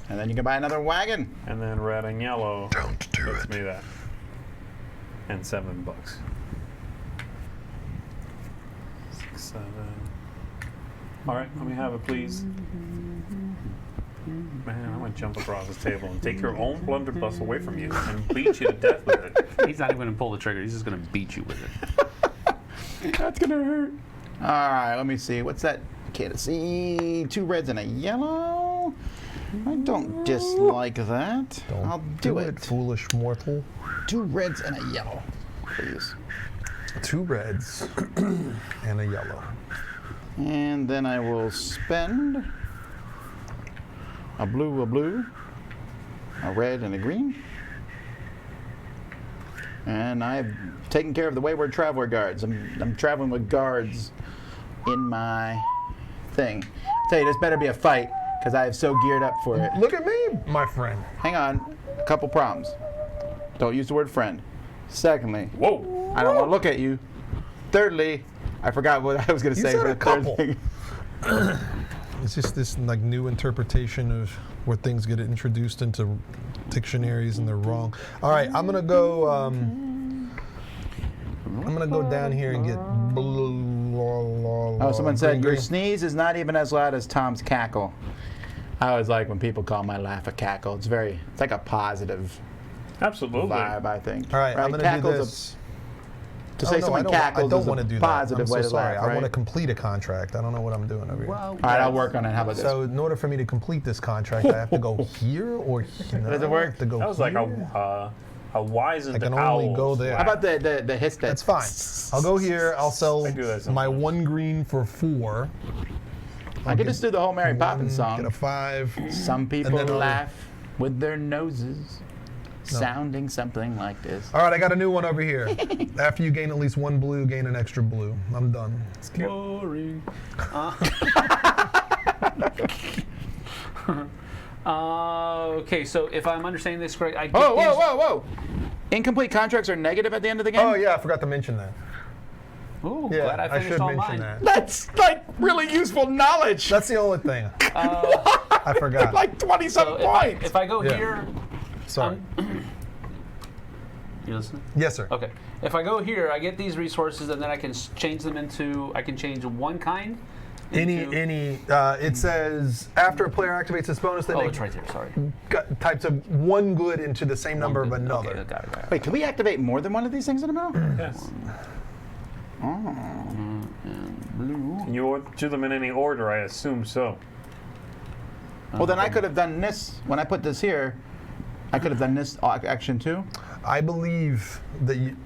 And then you can buy another wagon. And then red and yellow. Don't do Gets it. me that. And $7. 6, 7. All right, let me have it, please. Man, I'm gonna jump across this table and take your own blunderbuss away from you and beat you to death with it. He's not even gonna pull the trigger. He's just gonna beat you with it. That's gonna hurt. All right, let me see. What's that? Can't see. 2 reds and a yellow. I don't dislike that. I'll do it. Foolish mortal. 2 reds and a yellow, please. 2 reds and a yellow. And then I will spend a blue, a red, and a green. And I've taken care of the wayward traveler guards. I'm traveling with guards in my thing. I'll tell you, this better be a fight, because I have so geared up for it. Look at me, my friend. Hang on, a couple problems. Don't use the word friend. Secondly, Whoa! I don't want to look at you. Thirdly, I forgot what I was going to say said for a the third couple. thing. It's just this like new interpretation of where things get introduced into dictionaries and they're wrong. All right, I'm gonna go. I'm gonna go down here and get. Oh, someone said your sneeze is not even as loud as Tom's cackle. I always like when people call my laugh a cackle. It's like a positive Absolutely. vibe, I think. All right, I'm gonna do Cackle's this. To say someone cackles I don't is want to do a that. positive I'm way so to sorry. laugh, I right? want to complete a contract. I don't know what I'm doing over here. All right, I'll work on it. How about this? So in order for me to complete this contract, I have to go here or here. Does it work? I have to go That was here. like a wizened I can owl. only go there. How about the hiss that? That's fine. I'll go here. I'll sell I do that my sometimes. 1 green for 4. I could just do the whole Mary Poppins Get song. a 5. Some people then I'll- laugh with their noses, sounding something like this. All right, I got a new one over here. After you gain at least 1 blue, gain an extra blue. I'm done. Boring. Okay, so if I'm understanding this correct, I get Oh, these- whoa! Incomplete contracts are negative at the end of the game? Oh yeah, I forgot to mention that. Ooh, Yeah, glad I I finished should all mention mine. that. That's like really useful knowledge. That's the only thing. I forgot. like 20-something So points. if I go Yeah. here, Sorry. you listening? Yes, sir. Okay. If I go here, I get these resources, and then I can change them into. I can change one kind. into- It says after a player activates this bonus, they Oh, make it's right there. Sorry. types of 1 good into the same number of another. Okay, got it. Wait, can we activate more than one of these things in the middle? Yes. Blue. Can you do them in any order? I assume so. Well, then I could have done this. When I put this here, I could have done this action too. I believe that you.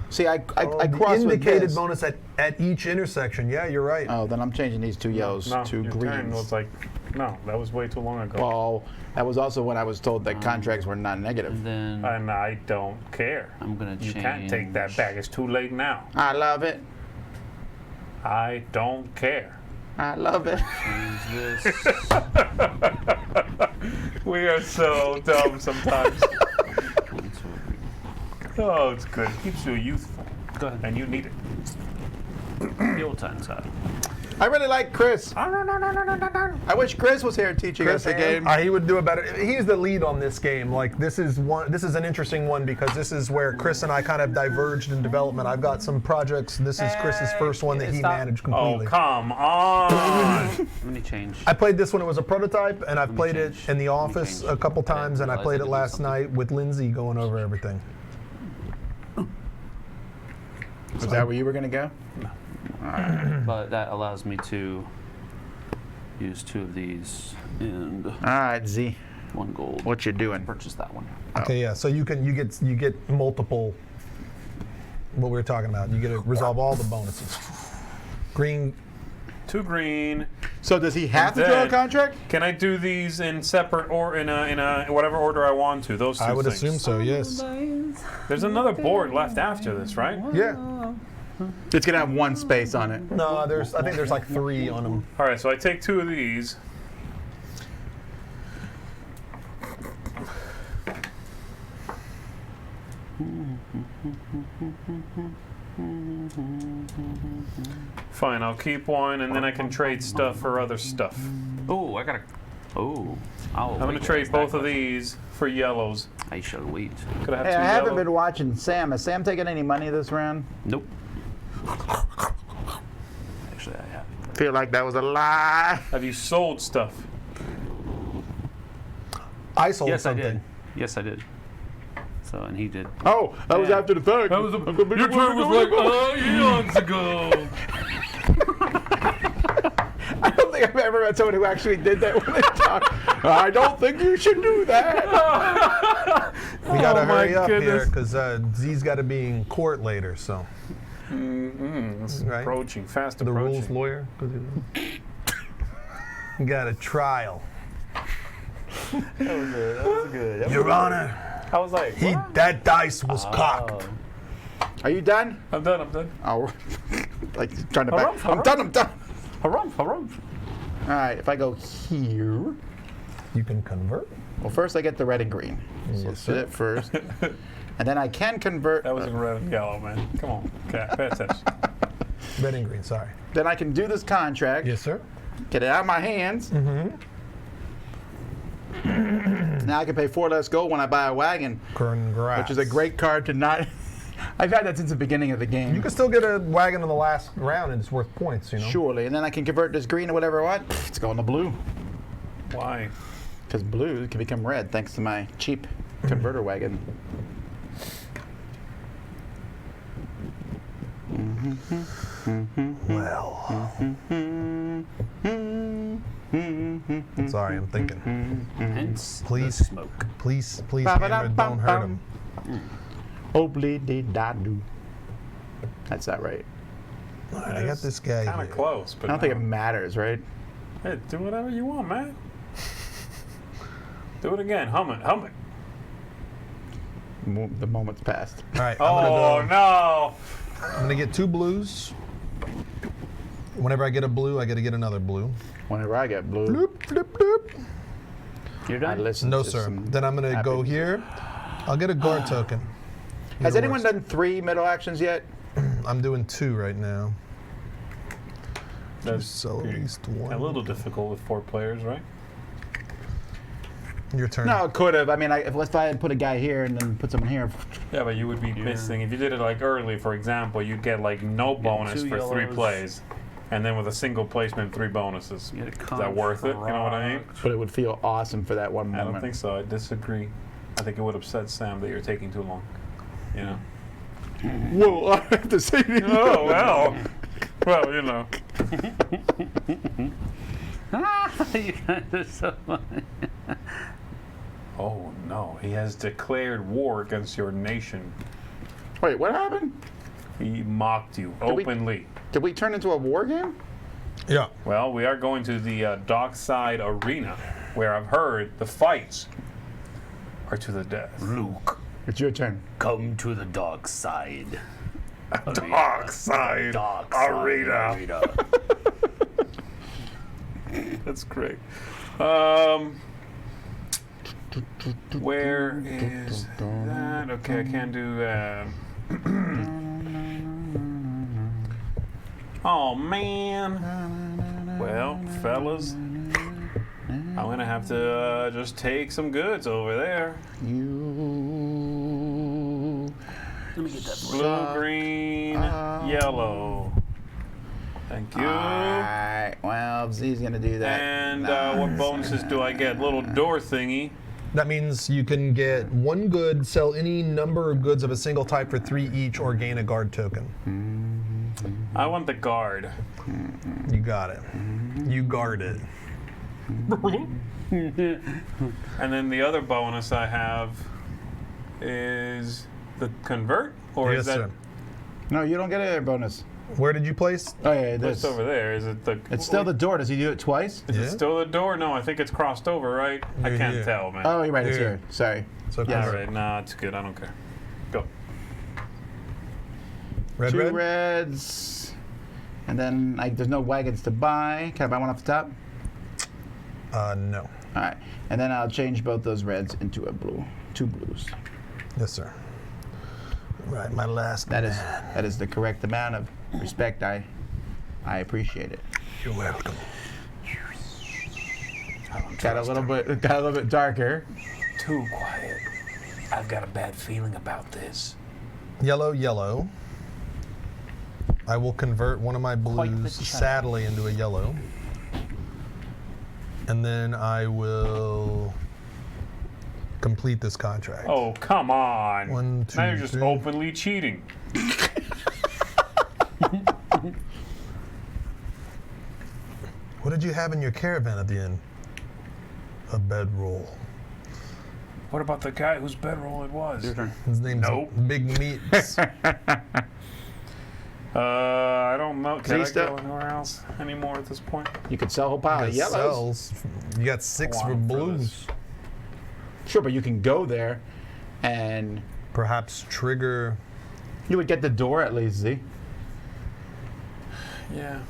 See, I the crossed with indicated this. bonus at each intersection. Yeah, you're right. Oh, then I'm changing these 2 yellows No, to your turn greens. was like, no, that was way too long ago. Well, that was also when I was told that contracts were not negative. And then And I don't care. I'm gonna You change. can't take that back. It's too late now. I love it. I don't care. I love it. Change this. We are so dumb sometimes. Oh, it's good. It keeps you youthful. Go ahead. And you need it. The old times out. I really like Chris. I wish Chris was here teaching us the game. He would do a better. He's the lead on this game. Like this is an interesting one because this is where Chris and I kind of diverged in development. I've got some projects. This is Chris's first one that he stop. managed Oh, completely. come on. Let me change. I played this when it was a prototype, and I've played it change. in the Let me office change. a couple I didn't times, and I realize played I it could do last something. night with Lindsay going over everything. Is that where you were going to go? But that allows me to use 2 of these and All right, Z. 1 gold. What you doing? Purchase that one. Okay, yeah. So you get multiple. What we were talking about. You get to resolve all the bonuses. Green. 2 green. So does he have to draw a Then- contract? Can I do these in separate or in a whatever order I want to? Those 2 I would things. assume so. Yes. There's another board left after this, right? Yeah. It's going to have 1 space on it. No, I think there's like 3 on them. All right, so I take 2 of these. Fine, I'll keep 1, and then I can trade stuff for other stuff. Oh, I gotta. Oh, I'm going to trade both of these for yellows. I shall wait. Could I have Hey, 2 I haven't yellow? been watching Sam. Has Sam taken any money this round? Nope. feel like that was a lie. Have you sold stuff? I sold Yes, something. I did. Yes, I did. So, and he did. Oh, that was Yeah. after the fact. Your turn was like eons ago. I don't think I've ever met someone who actually did that when they talk. I don't think you should do that. We gotta Oh, my hurry up here goodness. because Z's got to be in court later. So It's Right. approaching, fast the approaching. rules lawyer. You got a trial. That was good. Your Honor, I was like, what? that dice was cocked. Are you done? I'm done. Oh, like trying to back. Harumph, I'm harumph. done. Harumph, harumph. All right, if I go here, You can convert. well, first I get the red and green. So let's do that first, and then I can convert. That was in red and yellow, man. Come on. Okay, pay attention. Red and green. Sorry. Then I can do this contract. Yes, sir. Get it out of my hands. Now I can pay 4 less gold when I buy a wagon, Congrats. which is a great card to not. I've had that since the beginning of the game. You can still get a wagon in the last round, and it's worth points. You know. Surely, and then I can convert this green to whatever I want. It's going to blue, Why? because blue can become red thanks to my cheap converter wagon. Well. Sorry, I'm thinking. Hence Please. the smoke. Please, Hammer, don't hurt him. Obli-de-da-do. That's not right. All right, I got this guy Kind here. of close, but I don't think it matters, right? Hey, do whatever you want, man. Do it again. Hum it. Hum it. The moment's passed. All right, Oh, no. I'm gonna get 2 blues. Whenever I get a blue, I gotta get another blue. Whenever I get blue, Bloop, bloop, bloop. You're I done? listen No, to sir. some Then I'm gonna go happy- here. I'll get a guard token. Has Either anyone works. done 3 middle actions yet? I'm doing 2 right now. That's So at least one. a little difficult with 4 players, right? Your turn. No, it could have. I mean, if I had put a guy here and then put someone here, Yeah, but you would be missing. If you did it like early, for example, you'd get like no bonus 2 for 3 yellows. plays. And then with a single placement, 3 bonuses. You Is gotta that worth it? You know what I mean? but it would feel awesome for that one I moment. don't think so. I disagree. I think it would upset Sam that you're taking too long. You know? Whoa, I have to say. Oh, well. Well, you know. You guys are so funny. Oh, no. He has declared war against your nation. Wait, what happened? He mocked you we- openly. Did we turn into a war game? Yeah. Well, we are going to the dockside arena, where I've heard the fights are to the death. Luke, It's your turn. come to the dark side. Dockside Dark arena. That's great. Where is that? Okay, I can't do that. Oh, man. Well, fellas, I'm going to have to just take some goods over there. You. Let me get that. Blue, green, yellow. Thank you. Alright, well, Z's gonna do that. And what bonuses do I get? Little door thingy. That means you can get 1 good, sell any number of goods of a single type for 3 each, or gain a guard token. I want the guard. You got it. You guard it. And then the other bonus I have is the convert? Or Yes, is that sir. No, you don't get a bonus. Where did you place? Oh yeah, just this. over there? Is it the? It's still the door. Does he do it twice? Is Yeah. it still the door? No, I think it's crossed over, right? I You're can't here. tell, man. Oh, you're right. It's Here. here. Sorry. So Yes. All right, nah, it's good. I don't care. Go. Red, 2 red. reds, and then there's no wagons to buy. Can I buy one off the top? No. All right, and then I'll change both those reds into a blue. 2 blues. Yes, sir. Right, my last. That is the correct amount of respect. I appreciate it. You're welcome. Got a little bit darker. Too quiet. I've got a bad feeling about this. Yellow, yellow. I will convert one of my Quite the blues challenge. sadly into a yellow. And then I will complete this contract. Oh, come on. 1, 2, now you're just 3. openly cheating. What did you have in your caravan at the end? A bedroll. What about the guy whose bedroll it was? Your turn. His name's Nope. Big Meats. I don't know. Can I Zista? go anywhere else anymore at this point? You could sell a whole pile of It yellows. sells. You got 6 for One for blues. this. Sure, but you can go there and Perhaps trigger. you would get the door at least, Z. Yeah.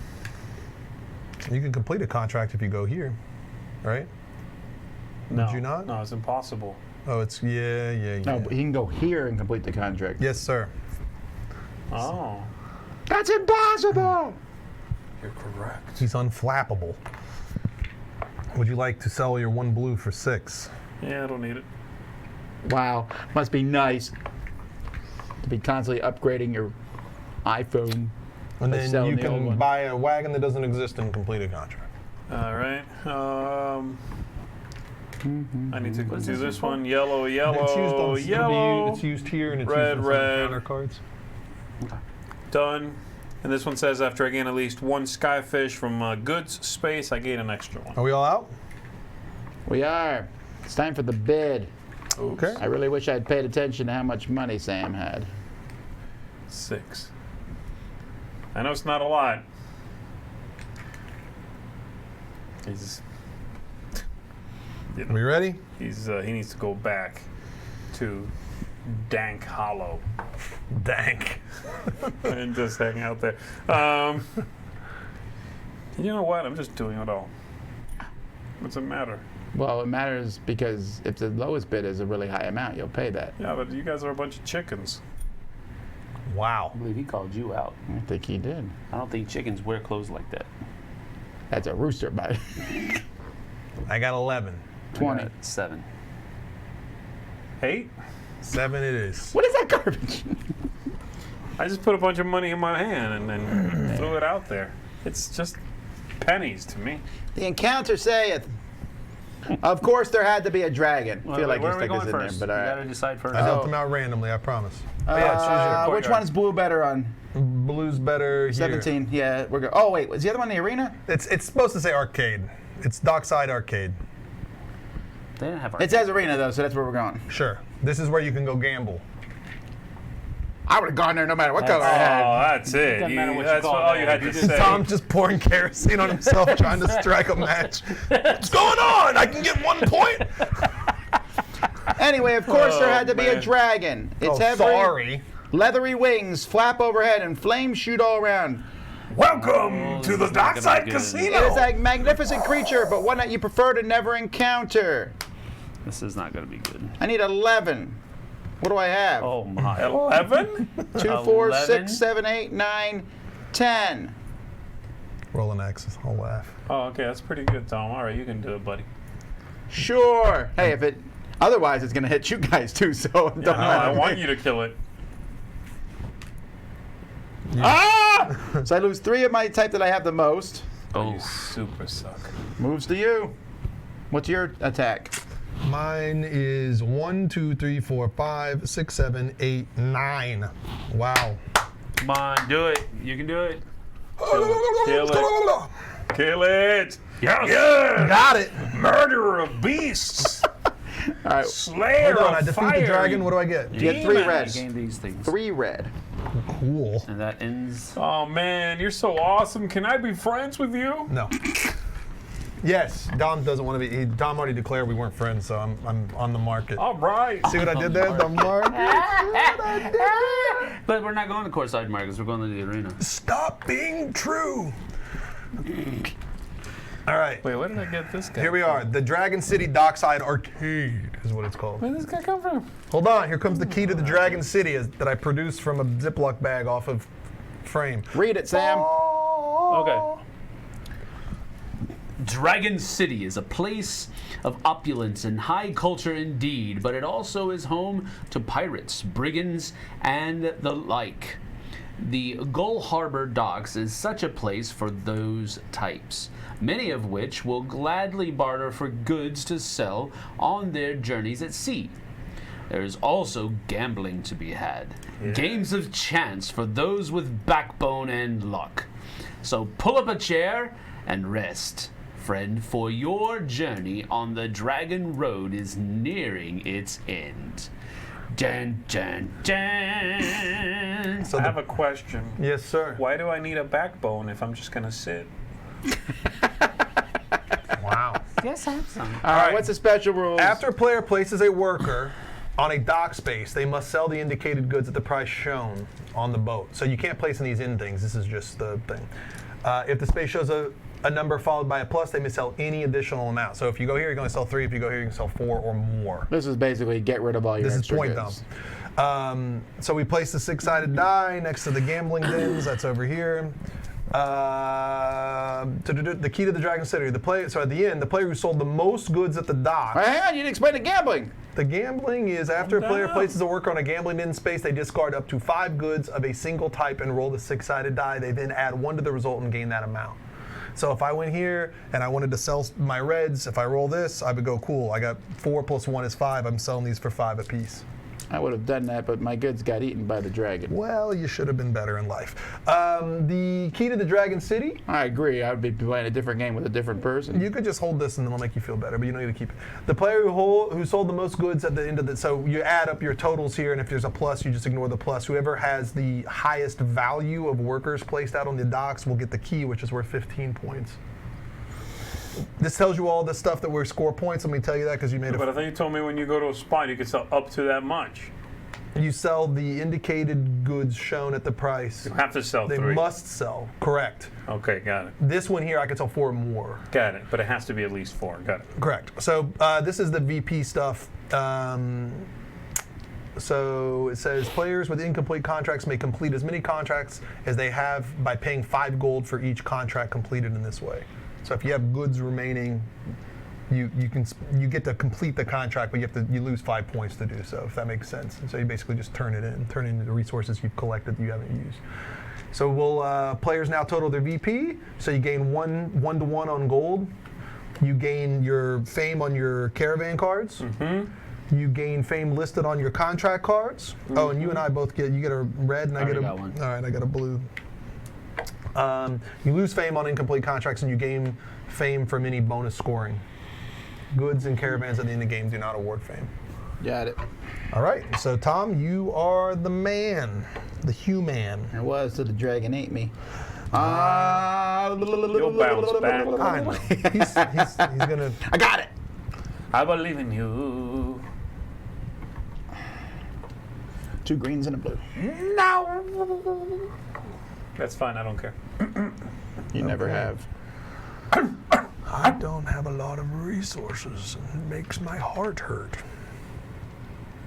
You can complete a contract if you go here, right? No. you not? No, it's impossible. Oh, it's yeah. No, but he can go here and complete the contract. Yes, sir. Oh. That's impossible! You're correct. He's unflappable. Would you like to sell your 1 blue for 6? Yeah, I don't need it. Wow, must be nice to be constantly upgrading your iPhone. And By then selling you the old can one. buy a wagon that doesn't exist and complete a contract. All right. I need to What is do this this for? one. Yellow, It's used yellow, on yellow. It's used here and it's Red, used on some red. counter cards. Done. And this one says after I gain at least 1 skyfish from goods space, I gain an extra one. Are we all out? We are. It's time for the bid. Okay. I really wish I'd paid attention to how much money Sam had. 6. I know it's not a lot. He's, We ready? he needs to go back to Dank Hollow Dank. and just hang out there. You know what? I'm just doing it all. What's it matter? Well, it matters because if the lowest bid is a really high amount, you'll pay that. Yeah, but you guys are a bunch of chickens. Wow. I believe he called you out. I think he did. I don't think chickens wear clothes like that. That's a rooster, but I got 11. 20. 7. 8? 7 it is. What is that garbage? I just put a bunch of money in my hand and then threw it out there. It's just pennies to me. The encounter saith. Of course, there had to be a dragon. I feel like where you are we stick this going in there, first? but You all gotta right. decide first. I dealt them out randomly, I promise. Which courtyard. one's blue better on? Blue's better here. 17. Yeah, we're good. Oh wait, was the other one the arena? It's supposed to say arcade. It's dockside arcade. They didn't have our. It says arena though, so that's where we're going. Sure. This is where you can go gamble. I would have gone there no matter what color I had. Oh, that's it. Doesn't matter what you That's call all that. you had to You say. Tom's just pouring kerosene on himself trying to strike a match. What's going on? I can get 1 point? Anyway, of course there Oh, had to be a man. dragon. It's Oh, heavy, sorry. leathery wings, flap overhead, and flames shoot all around. Welcome to the Dockside Casino. It is a magnificent creature, but one that you prefer to never encounter. This is not gonna be good. I need 11. What do I have? Oh my. 11? 2, 4, 11? 6, 7, 8, 9, 10. Roll an X. I'll laugh. Oh, okay, that's pretty good, Tom. All right, you can do it, buddy. Sure. Hey, if it. Otherwise, it's gonna hit you guys too. So don't No, I matter. want you to kill it. Ah! So I lose 3 of my type that I have the most. Oh. You super suck. Moves to you. What's your attack? Mine is 1, 2, 3, 4, 5, 6, 7, 8, 9. Wow. Come on, do it. You can do it. Kill it. Kill it. Yes. Yeah. Got it. Murderer of beasts. All right, Slayer Hold on, I of defeat fire. the dragon. What do I get? you get 3 Demon. red. Gain these things. 3 red. Cool. And that ends. Oh man, you're so awesome. Can I be friends with you? No. Yes, Dom doesn't want to be. Dom already declared we weren't friends, so I'm on the market. All right. See what I did there? The market. But we're not going to courtside markets. We're going to the arena. Stop being true. All right. Wait, where did I get this guy? Here we are. The Dragon City Dockside Arcade is what it's called. Where did this guy come from? Hold on. Here comes the key to the Dragon City that I produced from a Ziploc bag off of frame. Read it, Sam. Okay. Dragon City is a place of opulence and high culture indeed, but it also is home to pirates, brigands, and the like. The Gull Harbor docks is such a place for those types, many of which will gladly barter for goods to sell on their journeys at sea. There is also gambling to be had, games of chance for those with backbone and luck. So pull up a chair and rest, friend, for your journey on the Dragon Road is nearing its end. Dun, dun, dun. So I have a question. Yes, sir. Why do I need a backbone if I'm just gonna sit? Wow. Yes, have some. All right, what's the special rules? After a player places a worker on a dock space, they must sell the indicated goods at the price shown on the boat. So you can't place these in things. This is just the thing. If the space shows a number followed by a plus, they may sell any additional amount. So if you go here, you're going to sell 3. If you go here, you can sell 4 or more. This is basically get rid of all your This is extra point goods. dump. So we place the 6-sided die next to the gambling bins. That's over here. The key to the Dragon City. So at the end, the player who sold the most goods at the dock. All right, hang on, you didn't explain the gambling. The gambling is after a player places a worker on a gambling in space, they discard up to 5 goods of a single type and roll the 6-sided die. They then add 1 to the result and gain that amount. So if I went here and I wanted to sell my reds, if I roll this, I would go, cool, I got 4 plus 1 is 5. I'm selling these for 5 apiece. I would have done that, but my goods got eaten by the dragon. Well, you should have been better in life. The key to the Dragon City. I agree. I would be playing a different game with a different person. You could just hold this and it'll make you feel better, but you don't need to keep it. The player who sold the most goods at the end of so you add up your totals here, and if there's a plus, you just ignore the plus. Whoever has the highest value of workers placed out on the docks will get the key, which is worth 15 points. This tells you all the stuff that will score points. Let me tell you that because you made But I think you told me when you go to a spot, you can sell up to that much. You sell the indicated goods shown at the price. You have to sell They 3. must sell. Correct. Okay, got it. This one here, I can sell 4 more. Got it. But it has to be at least 4. Got it. Correct. So this is the VP stuff. So it says players with incomplete contracts may complete as many contracts as they have by paying 5 gold for each contract completed in this way. So if you have goods remaining, you get to complete the contract, but you lose 5 points to do so, if that makes sense. And so you basically just turn in the resources you've collected that you haven't used. So players now total their VP. So you gain 1-to-1 on gold. You gain your fame on your caravan cards. Mm-hmm. You gain fame listed on your contract cards. Mm-hmm. Oh, and you and I both get a red, and I get a. got one. All right, I got a blue. You lose fame on incomplete contracts, and you gain fame from any bonus scoring. Goods and caravans at the end of the game do not award fame. Got it. All right, so Tom, you are the man, the human. It was till the dragon ate me. You'll bounce back. I know. He's gonna. I got it. I believe in you. 2 greens and a blue. No. That's fine. I don't care. You never have. I don't have a lot of resources, and it makes my heart hurt.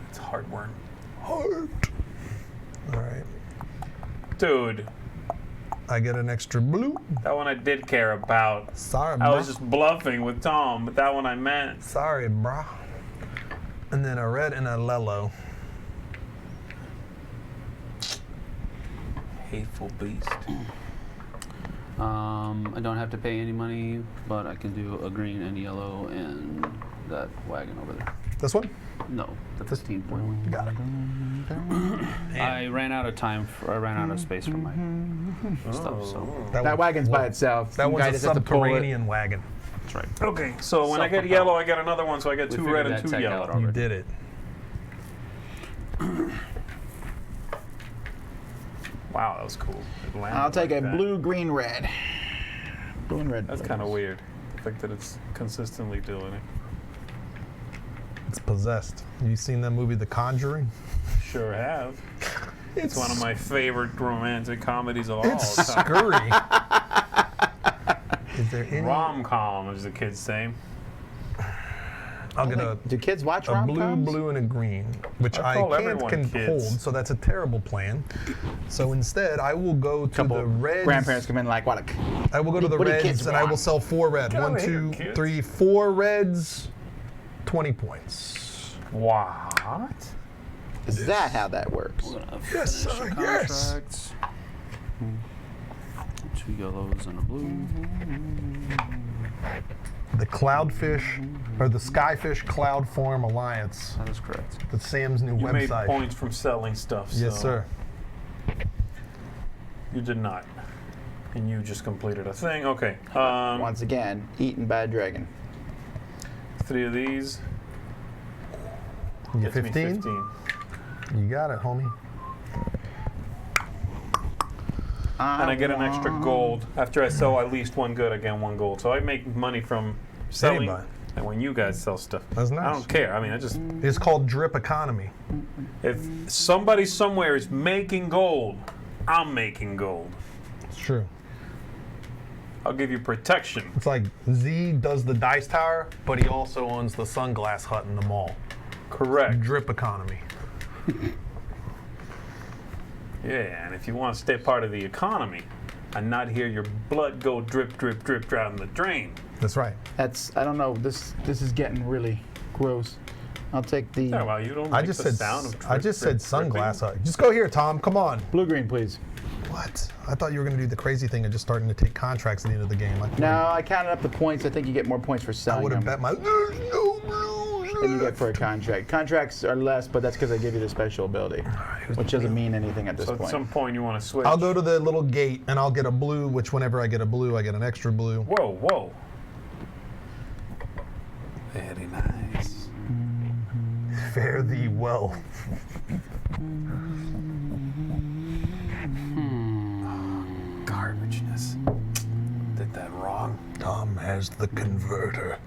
It's heartworm. Heart. All right. Dude, I get an extra blue. that one I did care about. Sorry, I brah. was just bluffing with Tom, but that one I meant. Sorry, brah. And then a red and a lello. Hateful beast. I don't have to pay any money, but I can do a green and yellow and that wagon over there. This one? No, the 15 point one. Got it. I ran out of time. I ran out of space for my stuff. So That wagon's by itself. That Some guy one's a just has to pull it. subterranean wagon. that's right. Okay, so when I get Self-propelled. yellow, I get another one, so I get We 2 figured red and that 2 tech yellow. out already. You did it. Wow, that was cool. It landed I'll take like a that. blue, green, red. Blue and red. That's please. kind of weird. The fact that it's consistently doing it. It's possessed. You seen that movie, The Conjuring? Sure have. It's one of my favorite romantic comedies of all It's time. scurry. Is there any? Rom-com, as the kids say. I'll get a Do kids watch blue, rom-coms? blue, and a green, which I I call can't everyone can kids. hold, so that's a terrible plan. So instead, I will go to Couple the reds. grandparents come in like, what? I will go to the What do reds, kids and I will want? sell 4 red. Get 1, outta here, 2, kids. 3, 4 reds, 20 points. What? Is that how that works? We're gonna Yes, finish sir, the yes. contracts. 2 yellows and a blue. The Cloudfish, or the Skyfish Cloud Form Alliance. That is correct. That's Sam's new You made website. points from selling stuff. Yes, so sir. You did not. And you just completed a thing. Okay. Once again, eaten by a dragon. 3 of these. You Gets me 15? 15. You got it, homie. And I get an extra gold. After I sell at least 1 good, I get 1 gold. So I make money from selling. Anybody. And when you guys sell stuff. That's nice. I don't care. I mean, I just. It's called drip economy. If somebody somewhere is making gold, I'm making gold. It's true. I'll give you protection. It's like Z does the dice tower, but he also owns the sunglass hut in the mall. Correct. Drip economy. Yeah, and if you want to stay part of the economy and not hear your blood go drip, drip, drip down the drain. That's right. That's, I don't know, this is getting really gross. I'll take the Yeah, well, you don't I like just the said sound of drip, I just drip, said sunglass dripping? hut. Just go here, Tom. Come on. blue-green, please. What? I thought you were going to do the crazy thing of just starting to take contracts at the end of the game. No, I counted up the points. I think you get more points for I selling would have them bet my. There's no blues than you get left. for a contract. Contracts are less, but that's because I give you the special ability, which doesn't mean anything at this So at point. some point you want to switch. I'll go to the little gate and I'll get a blue, which whenever I get a blue, I get an extra blue. Whoa, whoa. Very nice. Fare thee well. Garbageness. Did that wrong. Tom has the converter.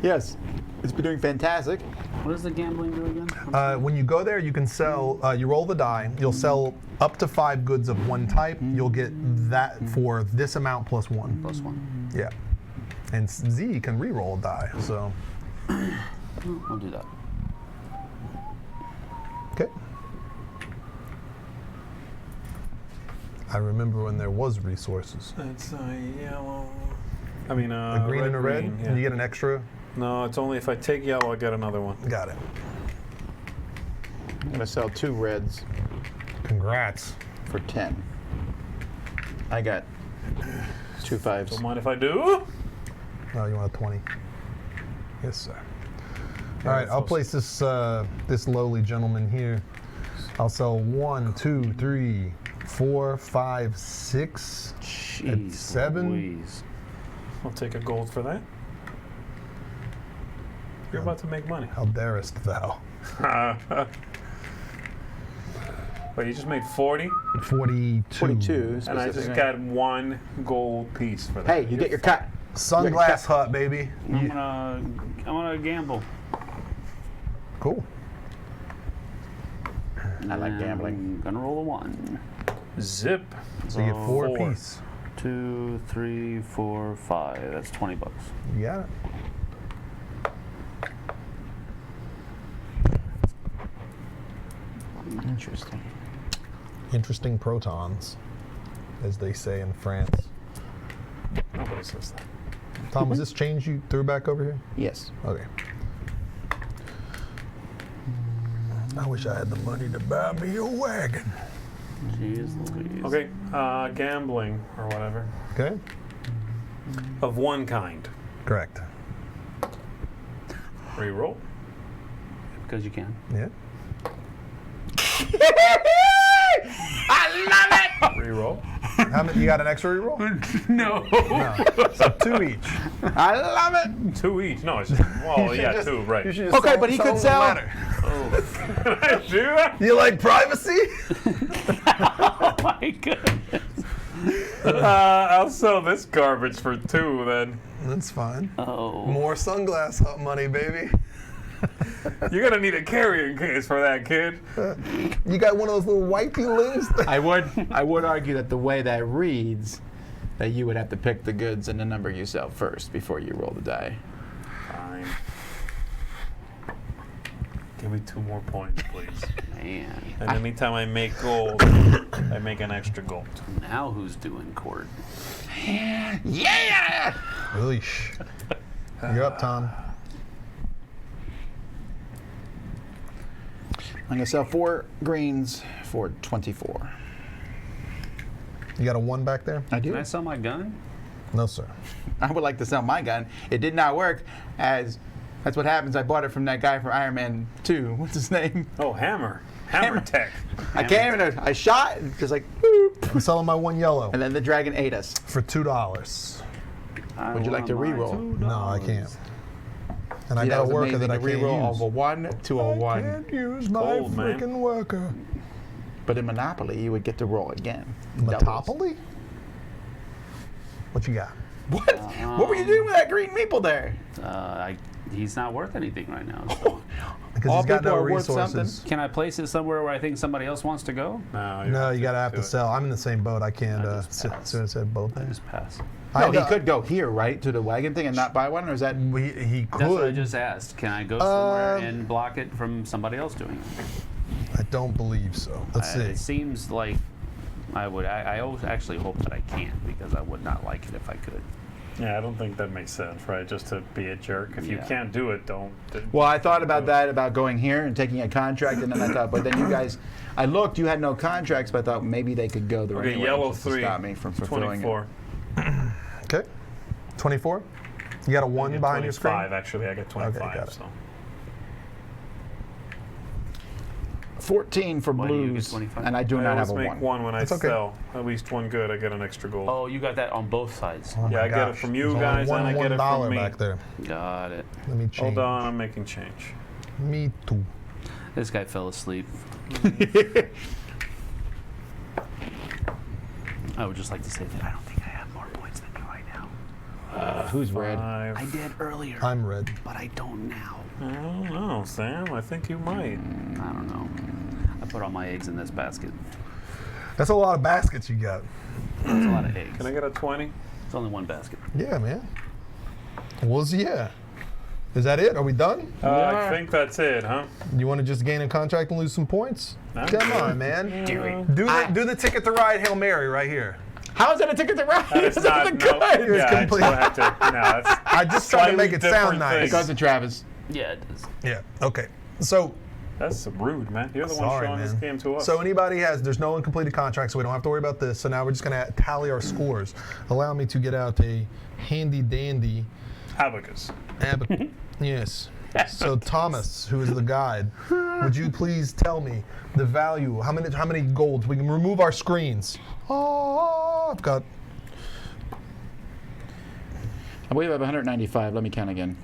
Yes, it's been doing fantastic. What does the gambling do again? When you go there, you can sell, you roll the die, you'll sell up to 5 goods of one type. You'll get that for this amount plus 1. Plus 1. Yeah. And Z can re-roll a die, so. I'll do that. Okay. I remember when there was resources. It's a yellow. I mean, A green and a red, yeah. and you get an extra. No, it's only if I take yellow, I get another one. Got it. I'm gonna sell 2 reds Congrats. for 10. I got 2 5s. Don't mind if I do. Oh, you want a 20? Yes, sir. Yeah, All right, that's I'll also- place this this lowly gentleman here. I'll sell 1, 2, 3, 4, 5, 6, Jeez 7. Louise. I'll take a gold for that. You're about to make money. How darest thou? Wait, you just made 40? 42. 42. And I just specifically. got 1 gold piece for that. Hey, you get your cut. Sunglass hut, baby. I'm gonna gamble. Cool. I like gambling. I'm gonna roll a 1. Zip. So you get 4 4. apiece. 2, 3, 4, 5. That's $20. You got it. Interesting. Interesting protons, as they say in France. Nobody says that. Tom, was this change you threw back over here? Yes. Okay. I wish I had the money to buy me a wagon. Jeez Louise. Okay, gambling or whatever. Okay? Of one kind. Correct. Reroll. Because you can. Yeah. Reroll. How many? You got an extra reroll? No. No. So 2 each. I love it. 2 each. No, it's just, well, yeah, just- 2, right. You should just Okay, sell- but he sell could them sell- the matter. Can I do that? You like privacy? Oh my goodness. I'll sell this garbage for 2 then. That's fine. Oh. More sunglass hut money, baby. You're gonna need a carrying case for that, kid. You got one of those little wipey lings? I would argue that the way that reads, that you would have to pick the goods and the number you sell first before you roll the die. Fine. Give me 2 more points, please. Man. And anytime I make gold, I make an extra gold. Now who's doing court? Yeah! Eesh. You're up, Tom. I'm gonna sell 4 greens for 24. You got a 1 back there? I Can do. I sell my gun? No, sir. I would like to sell my gun. It did not work, as that's what happens. I bought it from that guy from Iron Man 2. What's his name? Oh, hammer tech. I can't even. I shot, and just like, boop, I'm selling my 1 yellow and then the dragon ate us. for $2. Would you like to re-roll? No, I can't. And I See, got a was worker that I amazing. can't re-roll use. of a 1 to a 1. Can't use my Bold, man. freaking worker. But in Monopoly, you would get to roll again. Doubles. Monopoly? What you got? What? What were you doing with that green meeple there? He's not worth anything right now. so. Because All he's got people no are worth resources. Can I place it somewhere where I think somebody else wants to go? No, you gotta have to sell. I'm in the same boat. I can't. I just passed. Said boat I there. just pass. No, he could go here, right, to the wagon thing and not buy one, or is that? He That's what I could. just asked. Can I go somewhere and block it from somebody else doing it? I don't believe so. Let's It see. seems like I would. I actually hope that I can't, because I would not like it if I could. Yeah, I don't think that makes sense, right? Just to be a jerk. If you Yeah. can't do it, don't. Well, I thought about that, about going here and taking a contract, and then I thought, but then you guys, I looked, you had no contracts, but I thought maybe they could go there Okay, anyway, yellow just to 3. stop me from fulfilling 24. Okay. 24. You got a 1 Yeah, behind your screen. 25, actually. I got 25. got it. So. it. 14 for Why do you get blues, 25? and I do I not have always a make 1. one when I That's okay. sell. At least one good. I get an extra gold. Oh, you got that on both sides. Oh Yeah, my I get it gosh. from you There's guys, only and I get it $1 from me. back there. Got it. Let me change. Hold on, I'm making change. Me too. This guy fell asleep. I would just like to say that I don't think I have more points than you right now. Who's red? 5. I did earlier, I'm red. but I don't now. I don't know, Sam. I think you might. I don't know. I put all my eggs in this basket. That's a lot of baskets you got. That's a lot of eggs. Can I get a 20? It's only one basket. Yeah, man. Was yeah. Is that it? Are we done? I think that's it, huh? You want to just gain a contract and lose some points? No. Come on, man. Do it. Do the ticket to ride Hail Mary right here. How is that a ticket to ride? It's It's not. not No, good. It's yeah, I complete. still have to. No, it's I just tried to make it slightly sound different nice. It goes to Travis. Yeah, it does. Yeah. Okay. So that's rude, man. You're the one Sorry, showing this man. game to us. So anybody there's no uncompleted contract, so we don't have to worry about this. So now we're just going to tally our scores. Allow me to get out a handy dandy Abacus. Yes. So Thomas, who is the guide, would you please tell me the value? How many golds? We can remove our screens. Oh, I've got. I believe I have 195. Let me count again.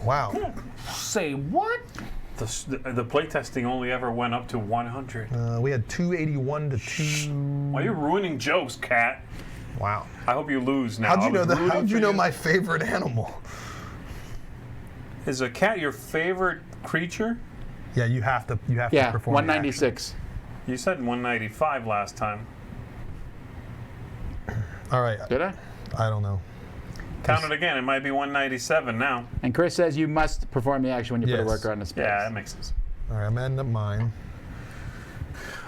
Wow. Say what? The playtesting only ever went up to 100. We had 281 to 2. Why are you ruining jokes, cat? Wow. I hope you lose now. How'd you I know was that? rooting How'd you for know my favorite animal? Is a cat your favorite creature? Yeah, you have to. You have to Yeah, perform. the action. 196. You said 195 last time. All right. Did I? I don't know. Count it again. It might be 197 now. And Chris says you must perform the action when you put a Yes. worker on the space. Yeah, that makes sense. All right, I'm adding up mine.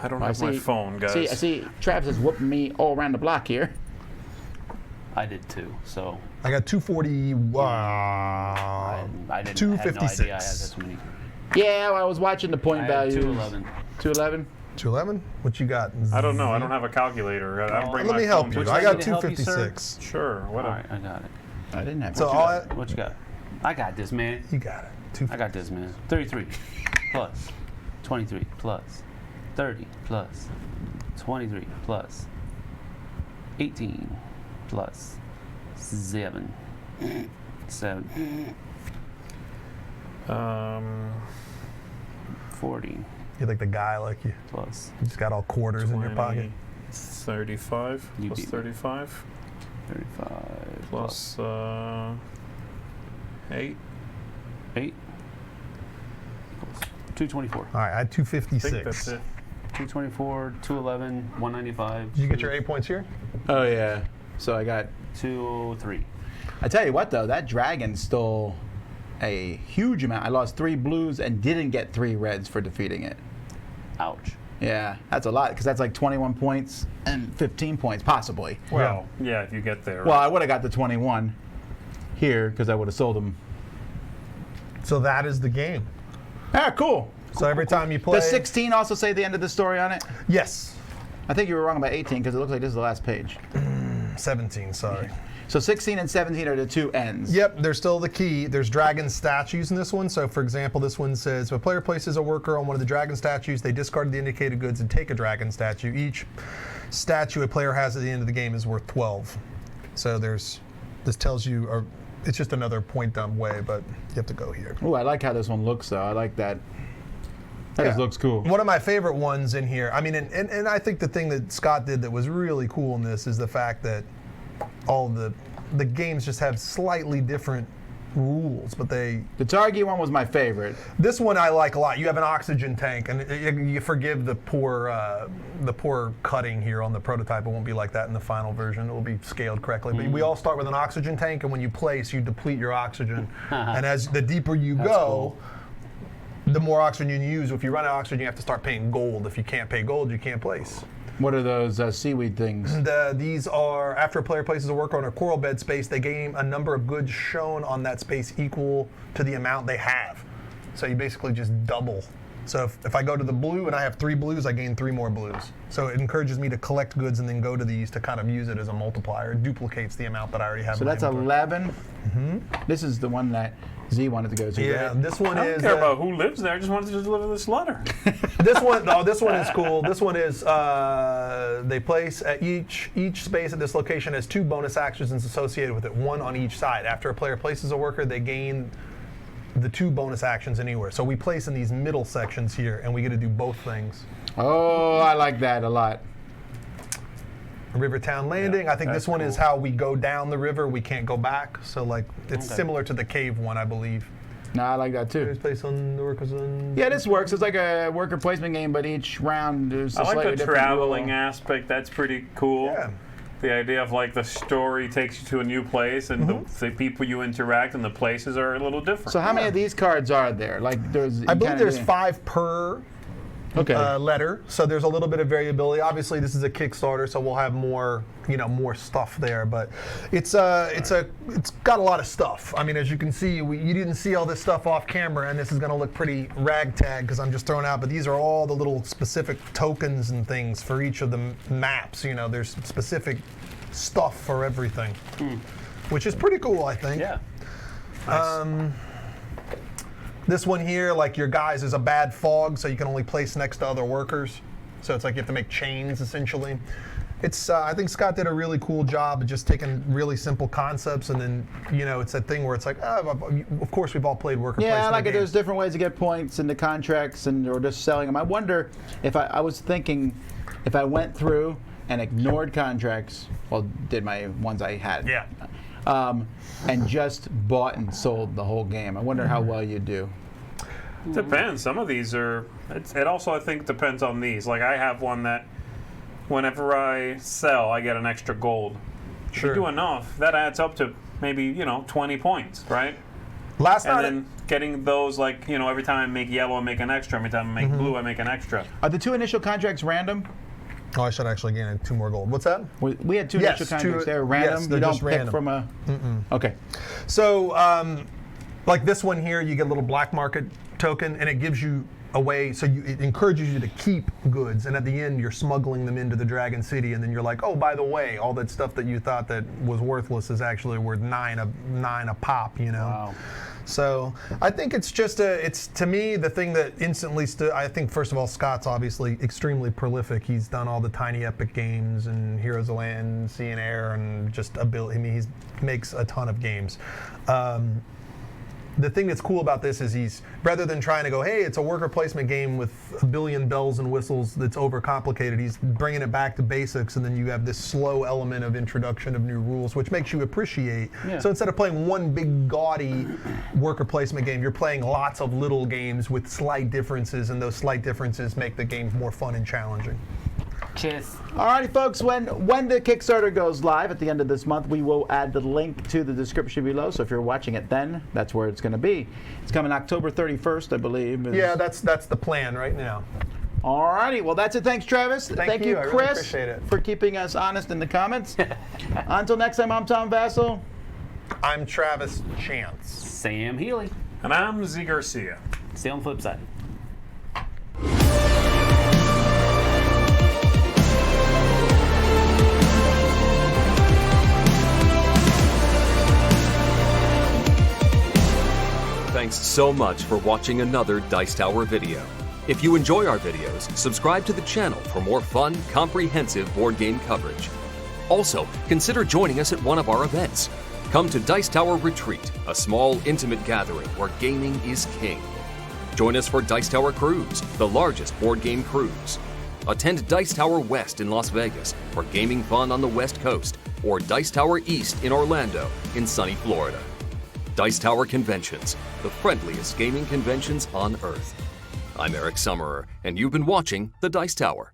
I don't I have my see- phone, guys. I see Travis is whooping me all around the block here. I did too. So I got 240. I didn't. I had no idea I had 256. that many. Yeah, well, I was watching the point I had values. 211. 211? 211. What you got? I don't know. I don't have a calculator. I don't bring Let my me help phone you. with I me. got need to help you, sir? 256. Sure, All whatever. right, I got it. I didn't have So what you all got. What you got? I got this, man. you got it. 250. I got this, man. 33 plus 23 plus 30 plus 23 plus 18 plus 7. 7. 40 You're like the guy, like you plus just got all quarters in your pocket. 35 You plus beat me. 35 35 plus 8. 8 equals 224. All right, I had I think that's 256. it. 224, 211, 195. Did you get your 8 points here? Oh, yeah. So I got... 203. I tell you what, though, that dragon stole a huge amount. I lost 3 blues and didn't get 3 reds for defeating it. Ouch. Yeah, that's a lot, because that's like 21 points and 15 points, possibly. Well, yeah, if you get there. Well, I would have got the 21 here, because I would have sold them. So that is the game. Ah, cool. So every time you play. Does 16 also say the end of the story on it? Yes. I think you were wrong about 18 because it looks like this is the last page. 17, sorry. So 16 and 17 are the two ends. Yep, there's still the key. There's dragon statues in this one. So, for example, this one says, if a player places a worker on one of the dragon statues, they discard the indicated goods and take a dragon statue. Each statue a player has at the end of the game is worth 12. So this tells you, or it's just another point dumb way, but you have to go here. Oh, I like how this one looks, though. I like that. That just looks cool. One of my favorite ones in here, I mean, and I think the thing that Scott did that was really cool in this is the fact that all the games just have slightly different rules, but The Targi one was my favorite. This one I like a lot. You have an oxygen tank, and you forgive the poor cutting here on the prototype. It won't be like that in the final version. It will be scaled correctly. But we all start with an oxygen tank, and when you place, you deplete your oxygen. And as the deeper you go, the more oxygen you use. If you run out of oxygen, you have to start paying gold. If you can't pay gold, you can't place. What are those seaweed things? These are, after a player places a worker on a coral bed space, they gain a number of goods shown on that space equal to the amount they have. So you basically just double. So if I go to the blue and I have 3 blues, I gain 3 more blues. So it encourages me to collect goods and then go to these to kind of use it as a multiplier. It duplicates the amount that I already have. So that's 11. Mm-hmm. This is the one that Z wanted to go to. Yeah, right? this one I don't is. care about who lives there. I just wanted to deliver this letter. This one is cool. This one is they place at each space at this location has 2 bonus actions associated with it, 1 on each side. After a player places a worker, they gain the 2 bonus actions anywhere. So we place in these middle sections here, and we get to do both things. Oh, I like that a lot. Rivertown Landing. I think this one is how we go down the river. We can't go back. So like it's similar to the cave one, I believe. No, I like that too. There's place on the workers on. Yeah, this works. It's like a worker placement game, but each round is a I slightly like the different traveling rule. aspect. That's pretty cool. Yeah. The idea of like the story takes you to a new place, and the people you interact and the places are a little different. So how many of these cards are there? Like there's. I believe there's 5 per letter, so there's a little bit of variability. Obviously, this is a Kickstarter, so we'll have more, more stuff there. But it's got a lot of stuff. I mean, as you can see, you didn't see all this stuff off camera, and this is going to look pretty ragtag because I'm just throwing out. But these are all the little specific tokens and things for each of the maps. There's specific stuff for everything, which is pretty cool, I think. Yeah. Nice. This one here, like your guys, is a bad fog, so you can only place next to other workers. So it's like you have to make chains, essentially. It's I think Scott did a really cool job of just taking really simple concepts, and then it's that thing where it's like, of course we've all played worker placement. Yeah, I like it. games. There's different ways to get points into contracts or just selling them. I wonder if I was thinking if I went through and ignored contracts, did my ones I had. Yeah. And just bought and sold the whole game. I wonder how well you do. Depends. Some of these are. It also, I think, depends on these. Like I have one that whenever I sell, I get an extra gold. If you do enough, that adds up to maybe 20 points, right? Last And night, then getting those, like every time I make yellow, I make an extra. Every time I make blue, I make an extra. Are the 2 initial contracts random? I should actually gain 2 more gold. What's that? We had 2 Yes, initial contracts. 2 They're random. yes, they're you don't just pick random. from a. Okay. So, like this one here, you get a little black market token, and it gives you a way. So it encourages you to keep goods, and at the end, you're smuggling them into the Dragon City, and then you're like, oh, by the way, all that stuff that you thought that was worthless is actually worth 9 a pop. Wow. So I think it's just it's to me the thing that instantly I think first of all Scott's obviously extremely prolific. He's done all the tiny epic games and Heroes of Land, Sea and Air, and just ability. I mean, he makes a ton of games. The thing that's cool about this is he's, rather than trying to go, hey, it's a worker placement game with a billion bells and whistles that's overcomplicated, he's bringing it back to basics, and then you have this slow element of introduction of new rules, which makes you appreciate. Yeah. So instead of playing one big gaudy worker placement game, you're playing lots of little games with slight differences, and those slight differences make the game more fun and challenging. Cheers. Alrighty, folks. When the Kickstarter goes live at the end of this month, we will add the link to the description below. So if you're watching it then, that's where it's going to be. It's coming October 31st, I believe. Yeah, that's the plan right now. Alrighty. Well, that's it. Thanks, Travis. Thank you. I really Chris, appreciate it. for keeping us honest in the comments. Until next time, I'm Tom Vassell. I'm Travis Chance. Sam Healy. And I'm Z Garcia. See you on the flip side. so much for watching another Dice Tower video. If you enjoy our videos, subscribe to the channel for more fun, comprehensive board game coverage. Also, consider joining us at one of our events. Come to Dice Tower Retreat, a small, intimate gathering where gaming is king. Join us for Dice Tower Cruise, the largest board game cruise. Attend Dice Tower West in Las Vegas for gaming fun on the West Coast, or Dice Tower East in Orlando in sunny Florida. Dice Tower Conventions, the friendliest gaming conventions on Earth. I'm Eric Summerer, and you've been watching The Dice Tower.